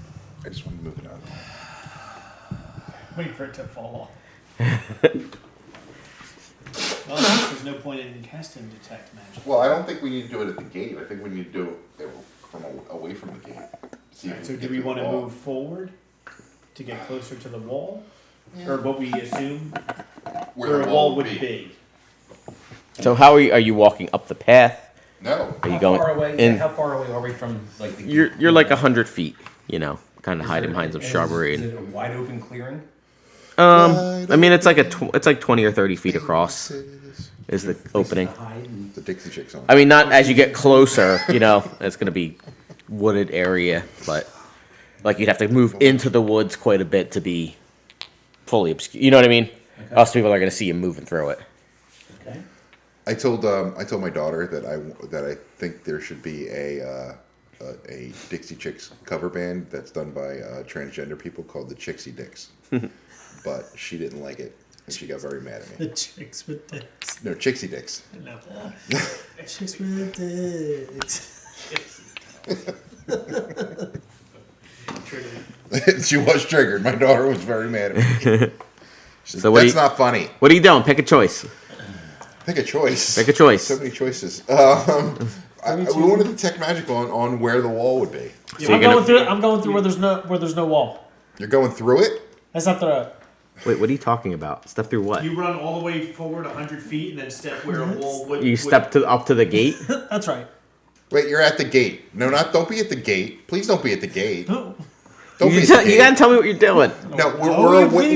I just want to move it out of the way. Wait for it to fall off. Well, I guess there's no point in casting Detect Magic. Well, I don't think we need to do it at the gate. I think we need to do it from away from the gate. See if Alright, so can do get we through want the to wall. move forward to get closer to the wall? Or what we assume where the a wall would be? So how are you walking up the path? No. Are you How going far away? in? How far away are we from like the? You're like 100 feet, you know, kind of Is hiding there- behind some is- shrubbery. Is And, it a wide open clearing? I mean, it's like it's like 20 or 30 feet across is the opening. To hide and- The Dixie Chicks on. I mean, not as you get closer, you know, it's going to be wooded area, but like you'd have to move into the woods quite a bit to be fully obscure. You know what I mean? Okay. Else people are going to see you moving through it. Okay. I told my daughter that I think there should be a Dixie Chicks cover band that's done by transgender people called the Chixie Dicks, but she didn't like it and she got very mad at me. The chicks with dicks. No, Chixie Dicks. No. Chicks with dicks. She was triggered. My daughter was very mad at me. She's So like, what do that's you- not funny. What are you doing? Pick a choice. Pick a choice. Pick a choice. So many choices. We wanted to detect magic on where the wall would be. So you're gonna- I'm going through where there's no wall. You're going through it. That's not the. Wait, what are you talking about? Step through what? You run all the way forward 100 feet and then step where a wall would. You step up to the gate? That's right. Wait, you're at the gate. No, don't be at the gate. Please don't be at the gate. Don't be You at the gate. gotta tell me what you're doing. No, Oh,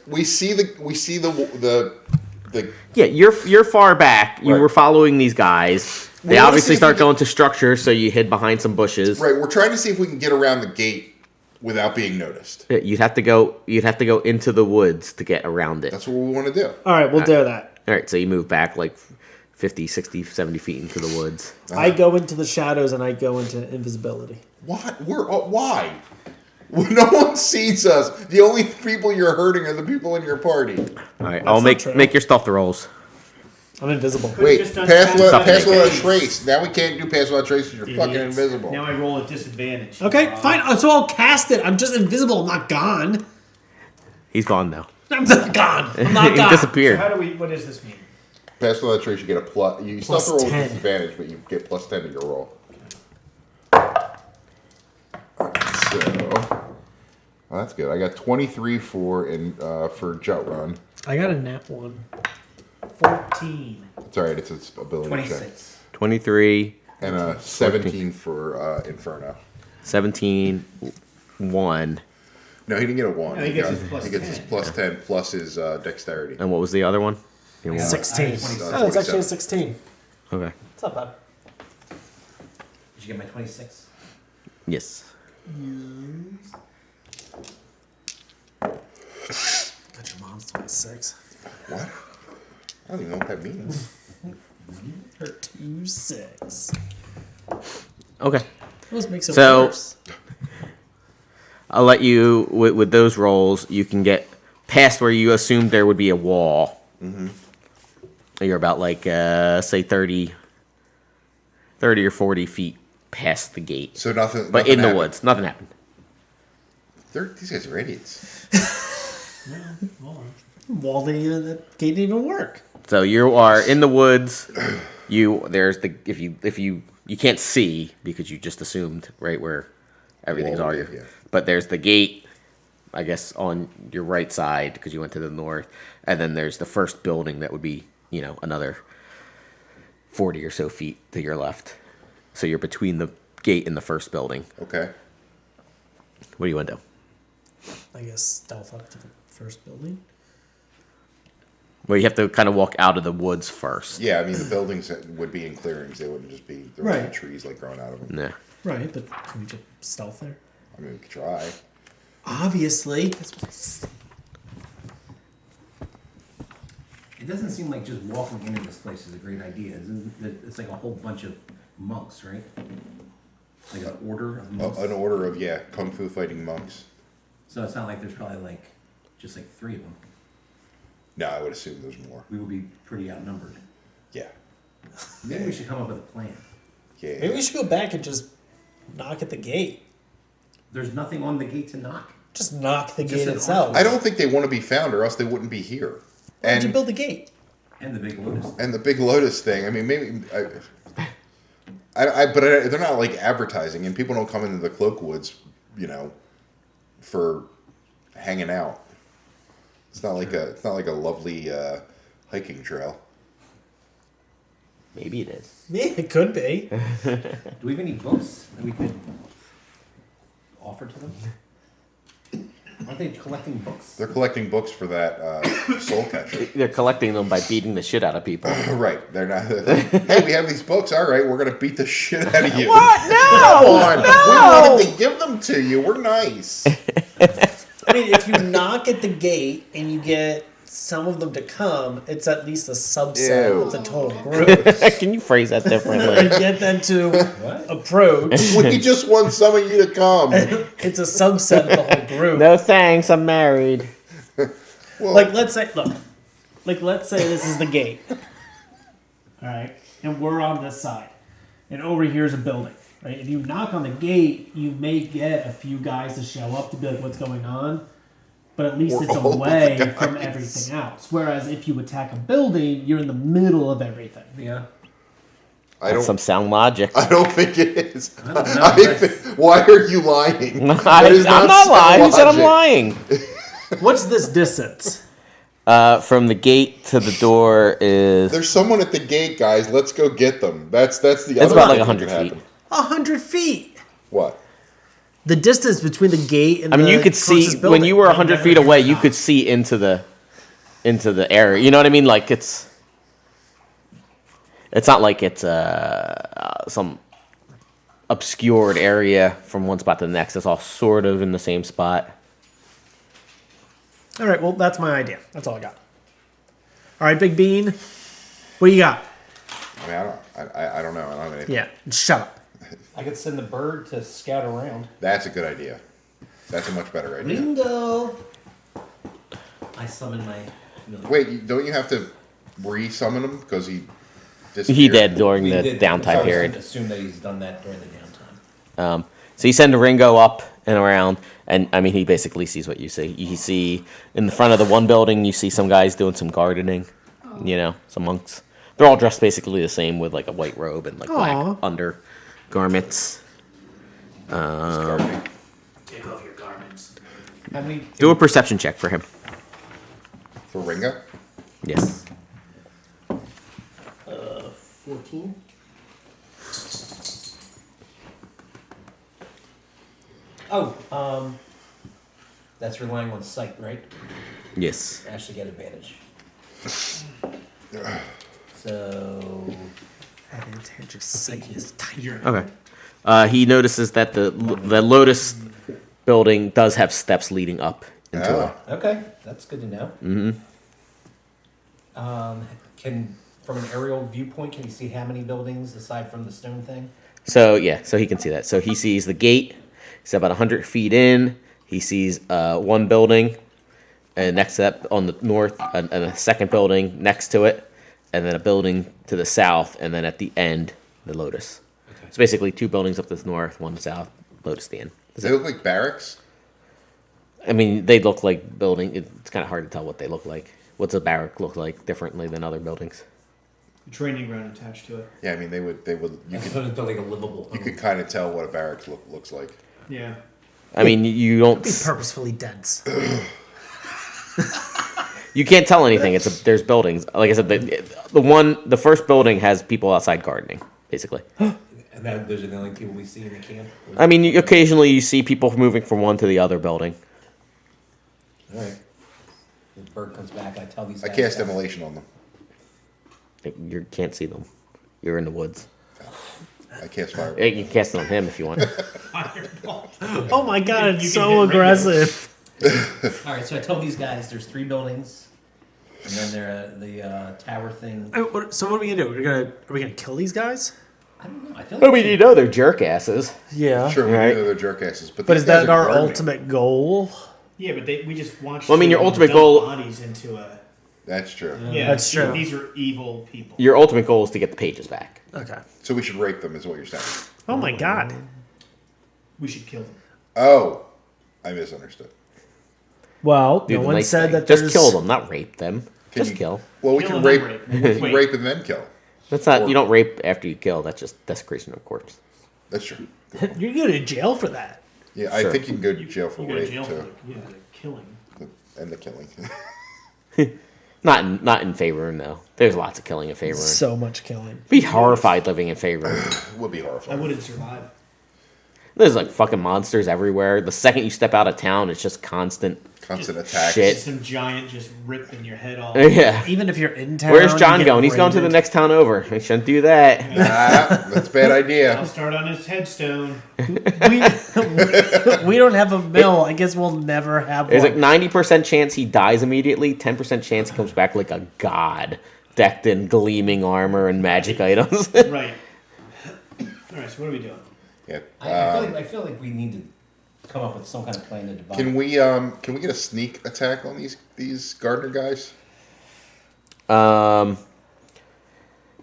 we see the Yeah, you're far back. You Right. were following these guys. They We wanna obviously see if start we can- going to structure, so you hid behind some bushes. right. We're trying to see if we can get around the gate without being noticed. Yeah, You'd have to go into the woods to get around it. That's what we want to do. All right, we'll do that. All right, so you move back like 50, 60, 70 feet into the woods. I go into the shadows and I go into invisibility. What? Why? No one sees us. The only people you're hurting are the people in your party. All right, I'll not true. make your stealth rolls. I'm invisible. Wait, just done pass without pass without trace. trace. Now we can't do pass without trace because you're fucking Idiots. invisible. Now I roll at disadvantage. Okay, fine. So I'll cast it. I'm just invisible. I'm not gone. He's gone now. I'm not gone. I'm not he gone. So disappeared. how do we? What does this mean? Pass without trace, you get a plus. You still have to Plus roll 10. with disadvantage, but you get plus 10 to your roll. So, well, that's good. I got 23 for Jut Run. I got a nat one. 14. It's alright. It's its ability check. 26. 23, And a 17 for Inferno. 17, 1. No, he didn't get a 1. No, he gets his plus he gets his 10. plus 10 plus his dexterity. And what was the other one? You know, 16. I have 26. Oh, it's actually a 27. 16. Okay. It's not bad. Did you get my 26? Yes. Got your mom's 26. What? I don't even know what that means. Her 2-6. Okay. Those makes it So- worse. I'll let you with those rolls. You can get past where you assumed there would be a wall. Mm-hmm. You're about like say 30 or 40 feet past the gate, So nothing. but nothing in the happened. woods, nothing happened. These guys are idiots. Wall didn't even, that gate didn't even work. So you are in the woods. There's the if you can't see because you just assumed right where Everything's Wall, all yeah. But there's the gate, I guess, on your right side because you went to the north, and then there's the first building that would be, another 40 or so feet to your left. So you're between the gate and the first building. Okay. What do you want to do? I guess stealth up to the first building. Well, you have to kind of walk out of the woods first. Yeah, I mean, the buildings would be in clearings. They wouldn't just be, there would Right. be trees, like, growing out of them. Nah. Right, but can we just stealth there? I mean, we could try. Obviously. It doesn't seem like just walking into this place is a great idea. It's like a whole bunch of monks, right? Like an order of monks. An order of, kung fu fighting monks. So it's not like there's probably just 3 of them. No, I would assume there's more. We would be pretty outnumbered. Yeah. Maybe we should come up with a plan. Yeah. Maybe we should go back and just knock at the gate. There's nothing on the gate to knock. Just knock the Just gate an itself. I don't think they want to be found, or else they wouldn't be here. Why did you And build the gate? And the big lotus. and the big lotus thing. I mean, maybe but they're not like advertising, and people don't come into the cloak woods, for hanging out. It's not like a lovely hiking trail. Maybe it is. Yeah, it could be. Do we have any books that we could offer to them? Aren't they collecting books? They're collecting books for that soul catcher. They're collecting them by beating the shit out of people. Right. They're not. Hey, we have these books. All right, we're gonna beat the shit out of you. What? No! Come on. No! We wanted to give them to you. We're nice. I mean, if you knock at the gate and you get some of them to come, it's at least a subset Ew. of the total group. Can you phrase that To differently? get them to approach, We just want some of you to come. it's a subset of the whole group. No thanks, I'm married. Well, Let's say this is the gate. All right, and we're on this side, and over here is a building. Right, if you knock on the gate, you may get a few guys to show up to be like, "What's going on?" But at least Or it's all the away guys. from everything else. Whereas if you attack a building, you're in the middle of everything. Yeah. I That's don't. some sound logic. I don't think it is. I don't know. Why are you lying? That is I'm not lying. Who said I'm logic. lying? What's this distance? From the gate to the door is There's someone at the gate, guys. Let's go get them. That's the. it's other about like thing that 100 could feet. happen. 100 feet. What? The distance between the gate and I mean, the you could see closest building. when you were 100 feet away, you could see into the area. You know what I mean? Like it's not like it's some obscured area from one spot to the next. It's all sort of in the same spot. All right, well, that's my idea. That's all I got. All right, Big Bean, what do you got? I mean, I don't know. I don't have anything. Yeah, shut up. I could send the bird to scout around. That's a good idea. That's a much better idea. Bingo! I summon my familiar. Wait, don't you have to re-summon him because he He disappeared? did during We the did- downtime I period. assume that he's done that during the downtime. So you send Ringo up and around, and I mean, he basically sees what you see. You see in the front of the one building, you see some guys doing some gardening, some monks. They're all dressed basically the same with like a white robe and like Aw. black undergarments. Take off your garments. How many? Do a perception check for him. For Ringo? Yes. 14? Oh, that's relying on sight, right? Yes. I actually get advantage. So, Advantageous sight is tiny. Okay. He notices that the Lotus building does have steps leading up into Oh. it. okay, that's good to know. Mm-hmm. From an aerial viewpoint, can you see how many buildings aside from the stone thing? So he can see that. So he sees the gate. He's about 100 feet in. He sees one building, and next to that on the north, and a second building next to it, and then a building to the south, and then at the end, the Lotus. Okay. So basically, two buildings up to the north, one to the south, Lotus at the end. Does they look like barracks? I mean, they look like building. It's kind of hard to tell what they look like. What's a barrack look like differently than other buildings? Training ground attached to it. Yeah, I mean they would. You As could opposed to like a livable you home. could kind of tell what a barracks looks like. Yeah. I mean, you don't. Be purposefully dense. You can't tell anything. There's buildings. Like I said, the first building has people outside gardening, basically. And that those are the only people we see in the camp. I mean, occasionally you see people moving from one to the other building. All right. The bird comes back. I tell these I guys. cast Immolation on them. You can't see them. You're in the woods. I cast Fire. You can cast it on him if you want. Fireball. Oh my god, You it's can so hit aggressive. All right. So I tell these guys there's 3 buildings, and then the tower thing. So what are we gonna do? Are we gonna kill these guys? I don't know. I feel I like mean, you know they're jerk asses. Yeah. Sure, we Right. know they're jerk asses, but But these is that guys are our gardening. ultimate goal? Yeah, but we just watched. Well, I mean, your them ultimate dump goal- bodies into a. That's true. Yeah, That's true. These are evil people. Your ultimate goal is to get the pages back. Okay. So we should rape them, is what you're saying. Oh my god. We should kill them. Oh, I misunderstood. Well, Do no the one nice said thing. that just there's... kill them, not rape them. Can Just you- kill. Well, we Kill can and rape. then We can Wait. rape and then kill. That's not. You don't rape after you kill. That's just desecration of corpse. That's true. You're going to jail for that. Yeah, I Sure. think you can go to jail for You go to rape jail for too, the killing. and the killing. Not in favor. No, there's lots of killing in favor. So much killing. Be horrified living in favor. Would be I horrifying. wouldn't survive. There's like fucking monsters everywhere. The second you step out of town, it's just constant. Constant attacks. Shit. Just some giant just ripping your head off. Yeah. Even if you're in town... Where's you John get going? He's going to the raided. next town over. He shouldn't do that. Ah, that's a bad I'll idea. start on his headstone. We don't have a mill. I guess we'll never have There's one. like 90% chance he dies immediately. 10% chance he comes back like a god, decked in gleaming armor and magic items. Right. All right. So what are we doing? Yeah. I feel like we need to come up with some kind of plan to divide. Can we get a sneak attack on these gardener guys?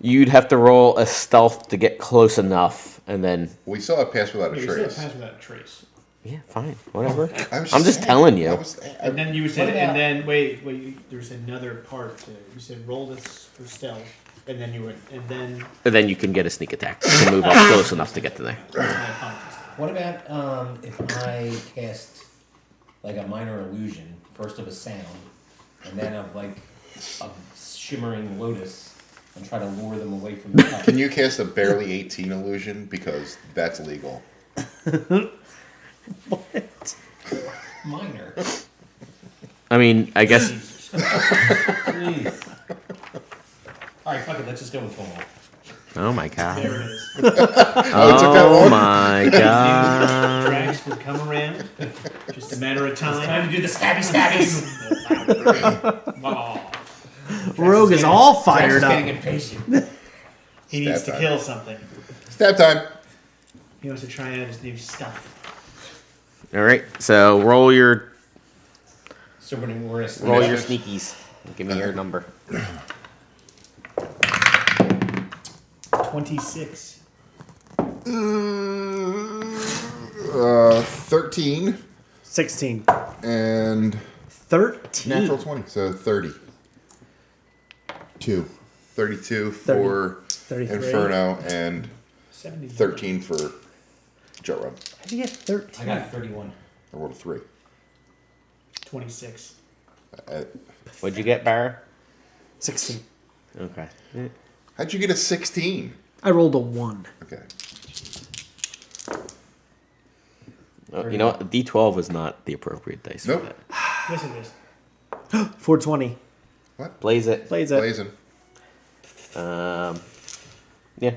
You'd have to roll a stealth to get close enough, and then We saw a pass without a We said trace. pass without a trace. yeah, fine, whatever. I'm I'm just telling you. And then you said, What about- and then wait. There's another part to it. You said roll this for stealth, and then you went, and then And then you can get a sneak attack to move up close enough to get to there. I apologize. What about if I cast like a minor illusion, first of a sound, and then of like a shimmering lotus, and try to lure them away from the top? Can you cast a barely 18 illusion, because that's legal? What? Minor. I mean, I guess Jeez. All right, fuck it. Let's just go with total. oh my god. There it is. Oh, it took that Oh long? my god. Drags would come around. Just a matter of time. Time to do the stabby stabbies. Wow. Rogue is all fired Drax is getting up. impatient. He needs Stab to time. kill something. Stab time. He wants to try out his new stuff. All right, so roll your So we're gonna roll your sneakies. Give me your number. 26. 13 16. and 13. natural 20, so 30. 32 for 33. Inferno and 70. 13 for Jet Run. How'd you get 13? I got 31. I rolled a 3. 26. What'd you get, Barra? 16. Okay. How'd you get a 16? I rolled a 1. Okay. Oh, you know what? D12 is not the appropriate dice Nope. for that. Yes, it is. 420. Blaze it. Plays it. Blazing. Yeah,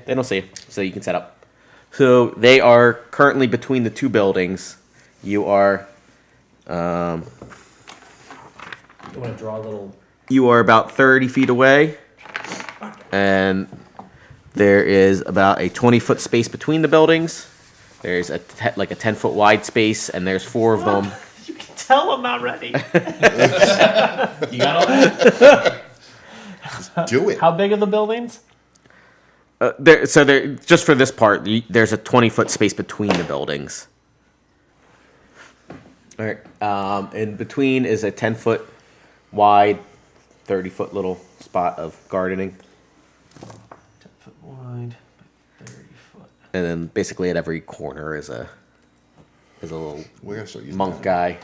they don't see you, so you can set up. So they are currently between the two buildings. You are, You want to draw a little. you are about 30 feet away, and there is about a 20-foot space between the buildings. There's like a 10-foot wide space, and there's 4 of them. You can tell I'm not ready. You got all that? Do it. How big are the buildings? So just for this part, there's a 20-foot space between the buildings. All right. In between is a 10-foot wide, 30-foot little spot of gardening. 10 foot wide, 30 foot. And then basically at every corner is a There's a little We gotta start using monk that. guy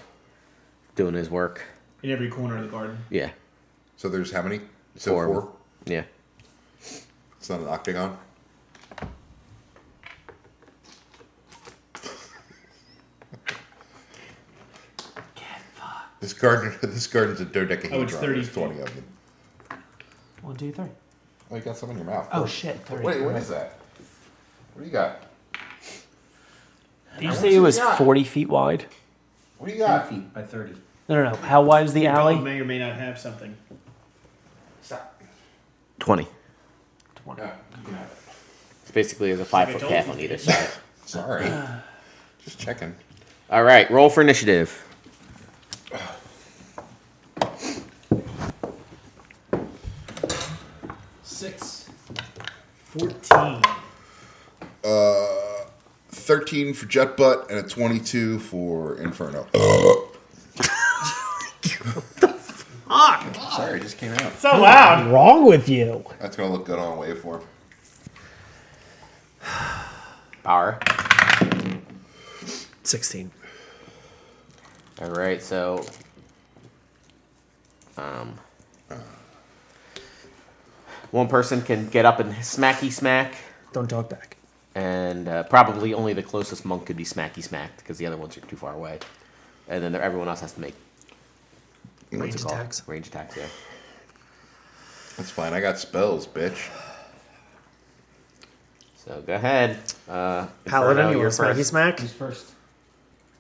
doing his work. In every corner of the garden. Yeah. So there's how many? So Four of four? them. Yeah. It's not an octagon? This garden's a dodecahedron. Oh, it's 30 There's 20 of them. 1, 2, 3. Oh, you got some in your mouth. Oh shit! 30. Wait, what is that? What do you got? Did you say it was 40 feet wide? What do you 10 got? feet by 30. No. How wide is the Dog alley? may or may not have something. Stop. 20. Yeah, you can have it. It's basically there's a 5-foot told path you. on either side. Sorry. Just checking. All right, roll for initiative. Six. 14. 13 for Jet Butt and a 22 for Inferno. Sorry, it just came out. So loud. What's wrong with you? That's gonna look good on waveform. Power. 16. All right, so one person can get up and smacky smack, Don't talk back. and probably only the closest monk could be smacky smacked because the other ones are too far away, and then everyone else has to make Range what's it called? attacks. Range attacks, yeah. That's fine. I got spells, bitch. So go ahead. Paladin, you you're want smacky first. smack? Who's first?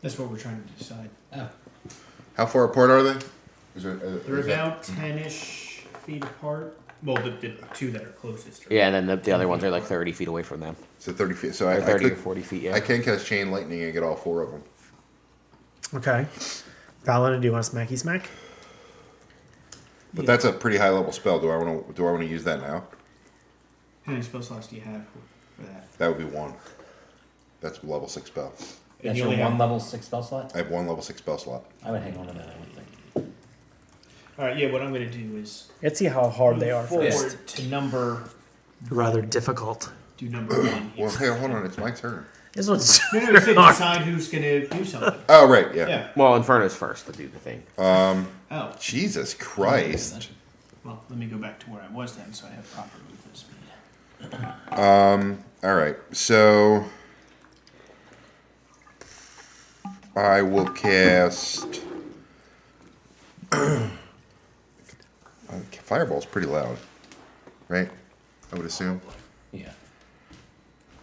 That's what we're trying to decide. Oh. How far apart are they? Is there, They're is that- about 10-ish feet apart. Well, the two that are closest. Are Yeah, and then the other ones are like 30 feet away from them. So 30 feet. So Or I 30 or could, 40 feet, yeah. I can cast Chain Lightning and get all four of them. Okay. Paladin, do you want smacky smack? But that's a pretty high level spell. Do I want to use that now? How many spell slots do you have for that? That would be one. That's a level 6 spell. That's you your only one have- level 6 spell slot? I have one level 6 spell slot. I would hang on to that, I would think. All right, yeah. What I'm going to do is Let's see how hard they are forward first. to number. Rather difficult. Do number 1 here. Well, hey, hold on. It's my turn. This one's No, you said decide who's going to do something. Oh, right. Yeah. Yeah. Well, Inferno's first to do the thing. Oh. Jesus Christ. Well, let me go back to where I was then, so I have proper movement speed. All right. So I will cast. Fireball's pretty loud, right? I would assume. Yeah.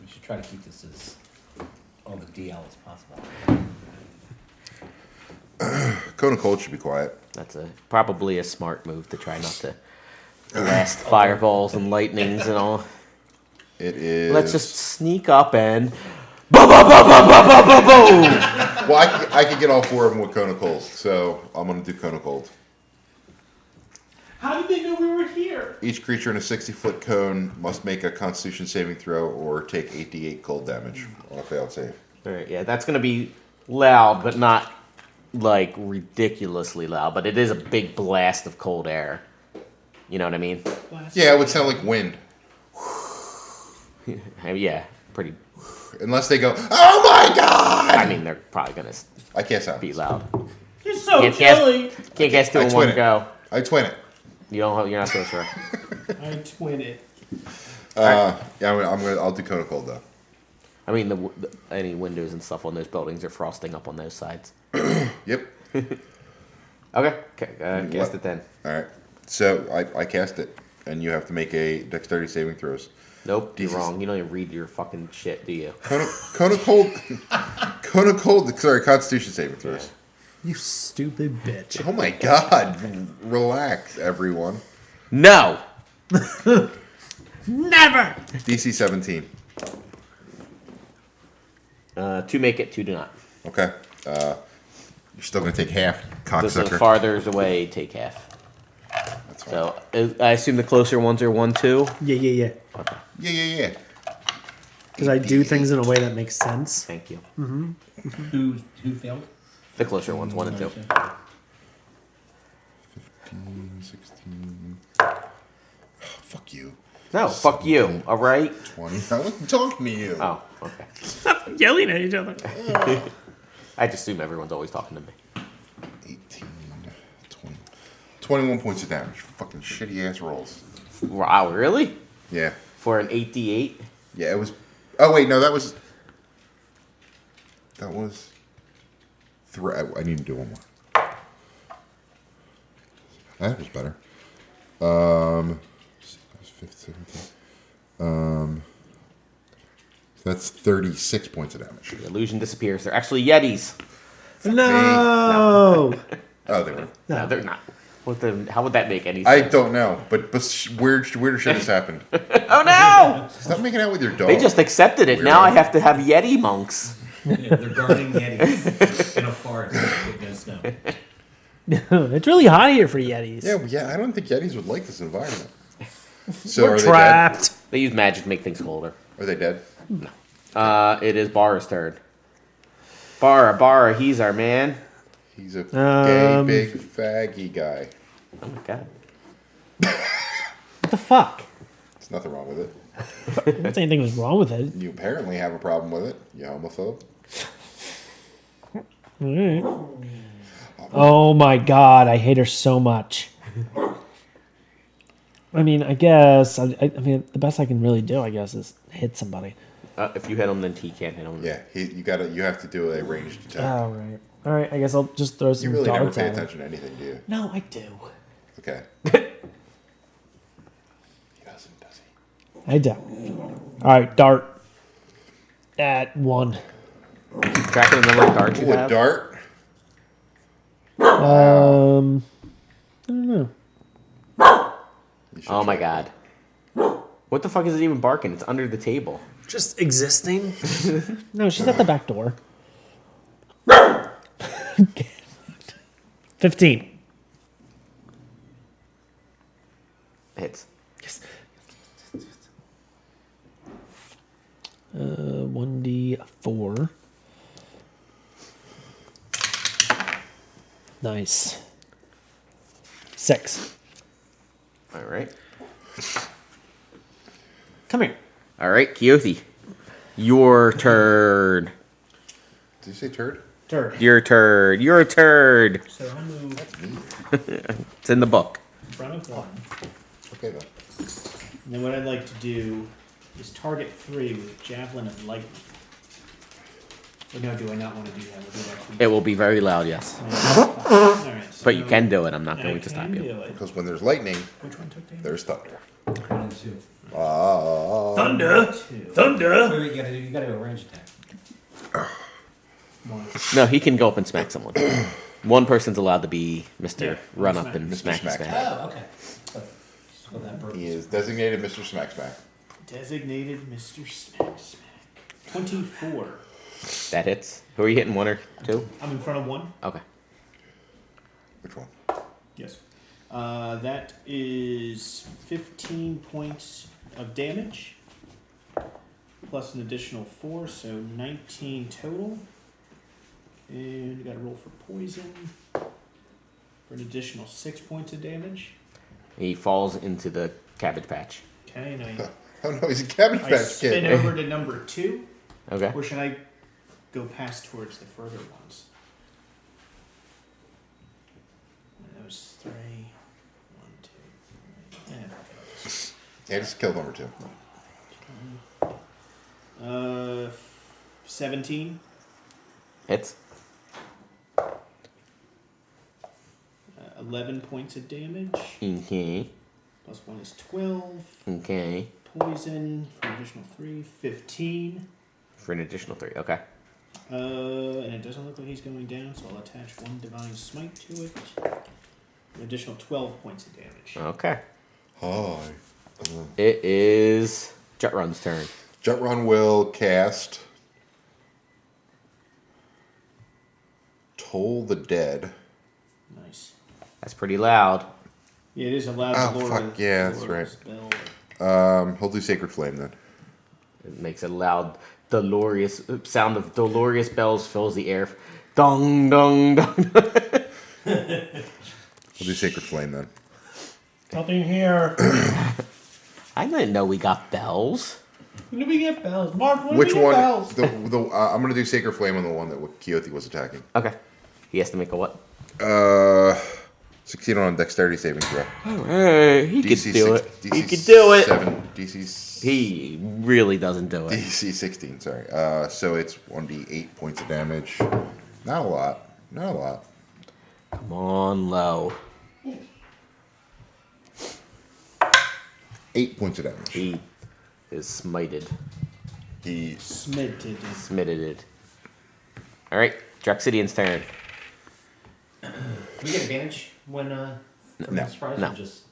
We should try to keep this as all the DL as possible. Cone of Cold should be quiet. That's probably a smart move to try not to blast fireballs and lightnings and all. It is. Let's just sneak up and boom, boom, boom, boom, boom, boom, boom, boom. Well, I could get all four of them with Cone of Cold, so I'm going to do Cone of Cold. How did they know we were here? Each creature in a 60-foot cone must make a Constitution saving throw or take 8d8 cold damage on a failed save. All right, yeah, that's gonna be loud, but not like ridiculously loud. But it is a big blast of cold air. You know what I mean? Yeah, it would sound like wind. Yeah, pretty. Unless they go, oh my god! I mean, they're probably gonna I can't sound. be loud. You're so Can't chilly. Can't guess two I in twin one it. go. I twin it. You're not so sure. I twin it. Yeah, I'll do Cone of Cold though. I mean, any windows and stuff on those buildings are frosting up on those sides. Yep. Okay, cast it then. All right. So I cast it, and you have to make a dexterity saving throws. Nope, you're Jesus. wrong. You don't even read your fucking shit, do you? Cone of Cold. Cone of Cold. Sorry, Constitution saving throws. You stupid bitch. Oh my god. Relax, everyone. No. Never! DC 17. 2 make it, 2 do not. Okay. You're still going to take half, So the cocksucker. farther away, take half. That's fine. So I assume the closer ones are 1, 2. Yeah. Yeah. Because I do things in a way that makes sense. Thank you. Who failed? The closer ones, 1 and 2. 15, 16. Fuck you. No, fuck you. All right. 20. I wasn't talking to you. Oh, okay. Yelling at each other. I just assume everyone's always talking to me. 18, 20, 21 points of damage. Fucking shitty ass rolls. Wow, really? Yeah. For an 8d8? Yeah, it was. Oh wait, no, that was. I need to do one more. That was better. 15, 17. That's 36 points of damage. The illusion disappears. They're actually Yetis. No. Oh, they were. No, they're not. How would that make any I sense? don't know, but weird shit has happened. Oh no! Stop making out with your dog. They just accepted it. Weirdo. Now I have to have Yeti monks. Yeah, they're guarding Yetis in a forest. Goodness, no. It's really hot here for Yetis. Yeah. I don't think Yetis would like this environment. So We're are trapped. They use magic to make things colder. They dead? Are they dead? It is Barra's turn. Barra, he's our man. He's a gay, big, faggy guy. Oh my god. What the fuck? There's nothing wrong with it. I don't see anything was wrong with it. You apparently have a problem with it, you homophobe. Alright. Oh my god, I hate her so much. I mean, I guess, I mean, the best I can really do, I guess, is hit somebody. If you hit him, then he can't hit him. Yeah, you have to do a ranged attack. Oh, right. Alright, I guess I'll just throw some You really never darts pay at him. attention to anything, do you? No, I do. Okay. He doesn't, does he? I don't. Alright, dart. At 1. Tracking the number of darts you Ooh, a have. dart? I don't know. You should Oh my check. god. What the fuck is it even barking? It's under the table. Just existing. No, she's at the back door. 15. Hits. 1d4. Nice. 6. Alright. Come here. Alright, Keothi. Your turn. Did you say turd? Turd. Your turd. Your turd. So I move It's in the book. in front of 1. Okay then. And then what I'd like to do is target 3 with Javelin of Lightning. Or no, do I not want to do that? We'll do that It will be very loud, yes. Alright, so But you can do it. I'm not I going to stop can you. do it. Because when there's lightning, Which one took damage? there's thunder. 1 and 2. Thunder! 2. Thunder! Wait, you gotta do a range attack. 1. No, he can go up and smack someone. One person's allowed to be Mr. Yeah, Run smack. up and Mr. smack Smack. smack. Oh, okay. So that broke. He is designated Mr. Smack Smack. Designated Mr. Smack Smack. 24. That hits. Who are you hitting? 1 or 2? I'm in front of 1. Okay. Which one? Yes. That is 15 points of damage. Plus an additional 4, so 19 total. And you gotta roll for poison. For an additional 6 points of damage. He falls into the cabbage patch. Okay, and Oh no, he's a Cabbage I Patch spin Kid. over to number 2. Okay. Or should I go past towards the further ones? That was 3. 1, 2, 3. Yeah, just killed number 2. 17. Hits. 11 points of damage. Okay. Plus 1 is 12. Okay. Poison for an additional 3. 15. For an additional 3. Okay. And it doesn't look like he's going down, so I'll attach 1 Divine Smite to it. An additional 12 points of damage. Okay. Hi. It is Jetrun's turn. Jetrun will cast Toll the Dead. Nice. That's pretty loud. Yeah, it is allowed Oh, to lower fuck, the- yeah, lower that's the right. spell. He'll do Sacred Flame then. It makes a loud, dolorous sound of dolorous bells fills the air. Dong, dong, dong. He'll do Sacred Flame then. Nothing here. I didn't know we got bells. When do we get bells? Mark, when Which do we one? get bells? I'm gonna do Sacred Flame on the one that Keothi was attacking. Okay. He has to make a what? 16 on dexterity saving throw. Alright, he could DC do six- it. DC He could do it. 7, DC. He really doesn't do it. DC 16. Sorry. So it's 1d8 points of damage. Not a lot. Not a lot. Come on, low. 8 points of damage. He is smited. He. Smitted. Smitted. Alright, Draxidian's turn. Do we get advantage when from No. surprise? No. Or just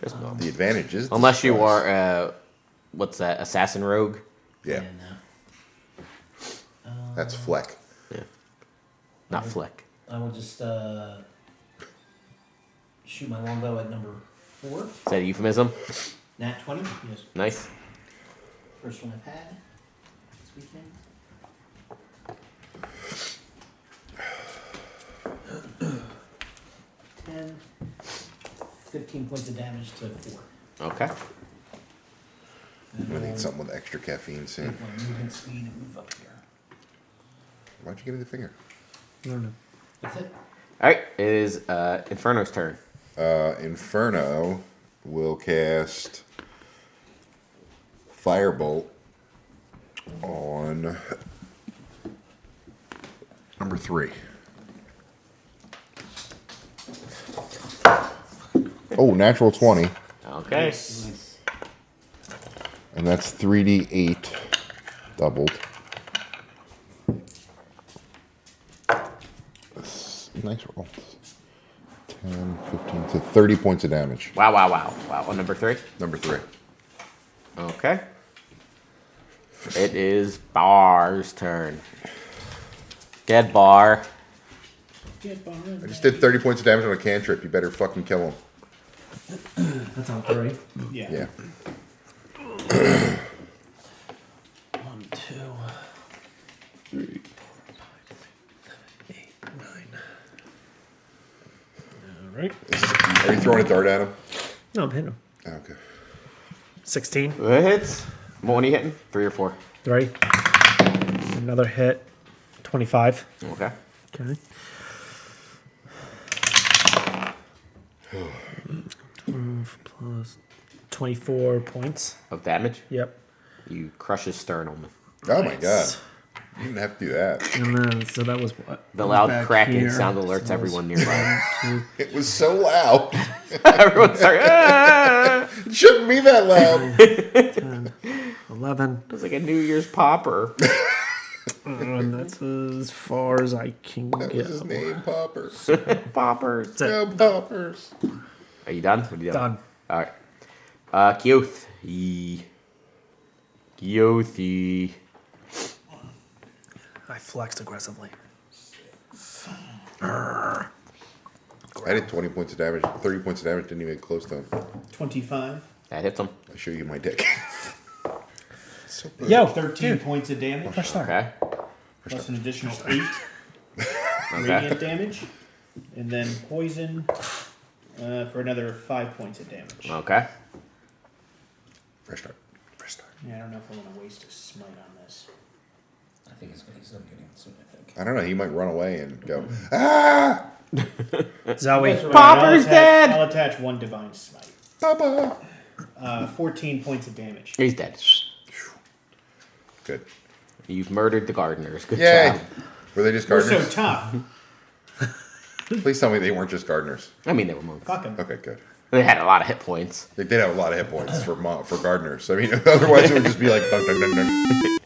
Just no. The advantage is. the Unless you surprise. are, what's that, Assassin Rogue? Yeah. That's Fleck. Yeah. Not Flick. I will just shoot my longbow at number 4. Is that a euphemism? Nat 20. Yes. Nice. First one I've had this weekend. Ten. 15 points of damage to 4. Okay. I'm gonna need something with extra caffeine soon. Take my movement speed and move up here. Why'd you give me the finger? I don't know. That's it. Alright, it is Inferno's turn. Inferno will cast Firebolt on number 3. Oh, natural 20. Okay. Nice. And that's 3d8 doubled. Nice roll. 10, 15 to 30 points of damage. Wow, wow, wow. Wow. On number 3? Number 3. Okay. It is Bar's turn. Dead Bar. I just did 30 points of damage on a cantrip. You better fucking kill him. That's on 3. Yeah. Yeah. 1, 2, 3, 8, 9. Alright. Are you throwing a dart at him? No, I'm hitting him. Oh, okay. 16. It hits. What one are you hitting? 3 or 4? 3. Another hit. 25. Okay. Okay. 12 plus 24 points. Of damage? Yep. You crush his sternum. Oh my god. You didn't have to do that. And then, so that was what? The loud Back cracking here. sound alerts So everyone it's nearby. 1, 2, It was so loud. Everyone starts. Ah! It shouldn't be that loud. 10, 11. It's like a New Year's popper. And that's as far as I can That was get. his name, Poppers. Poppers. No Poppers. Are you done? What are you Done. All right. Keothi. Keothi. I flexed aggressively. I did 20 points of damage. 30 points of damage. Didn't even get close to him. 25. That hits him. I'll show you my dick. So big. Yo, 13 points of damage. Fresh start. Okay. Plus an additional 8 Okay. radiant damage. And then poison for another 5 points of damage. Okay. Fresh start. Fresh start. Yeah, I don't know if I want to waste a smite on this. I think he's getting soon, I think. I don't know. He might run away and go, ah! Zoe. Popper's dead! I'll attach 1 divine smite. Papa! 14 points of damage. He's dead. Good. You've murdered the gardeners. Good Yay! job. Were they just We're so gardeners? tough. Please tell me they weren't just gardeners. I mean, they were monks. Fuck 'em. Okay, good. They had a lot of hit points. They did have a lot of hit points for gardeners. I mean, otherwise it would just be like dun dun dun dun.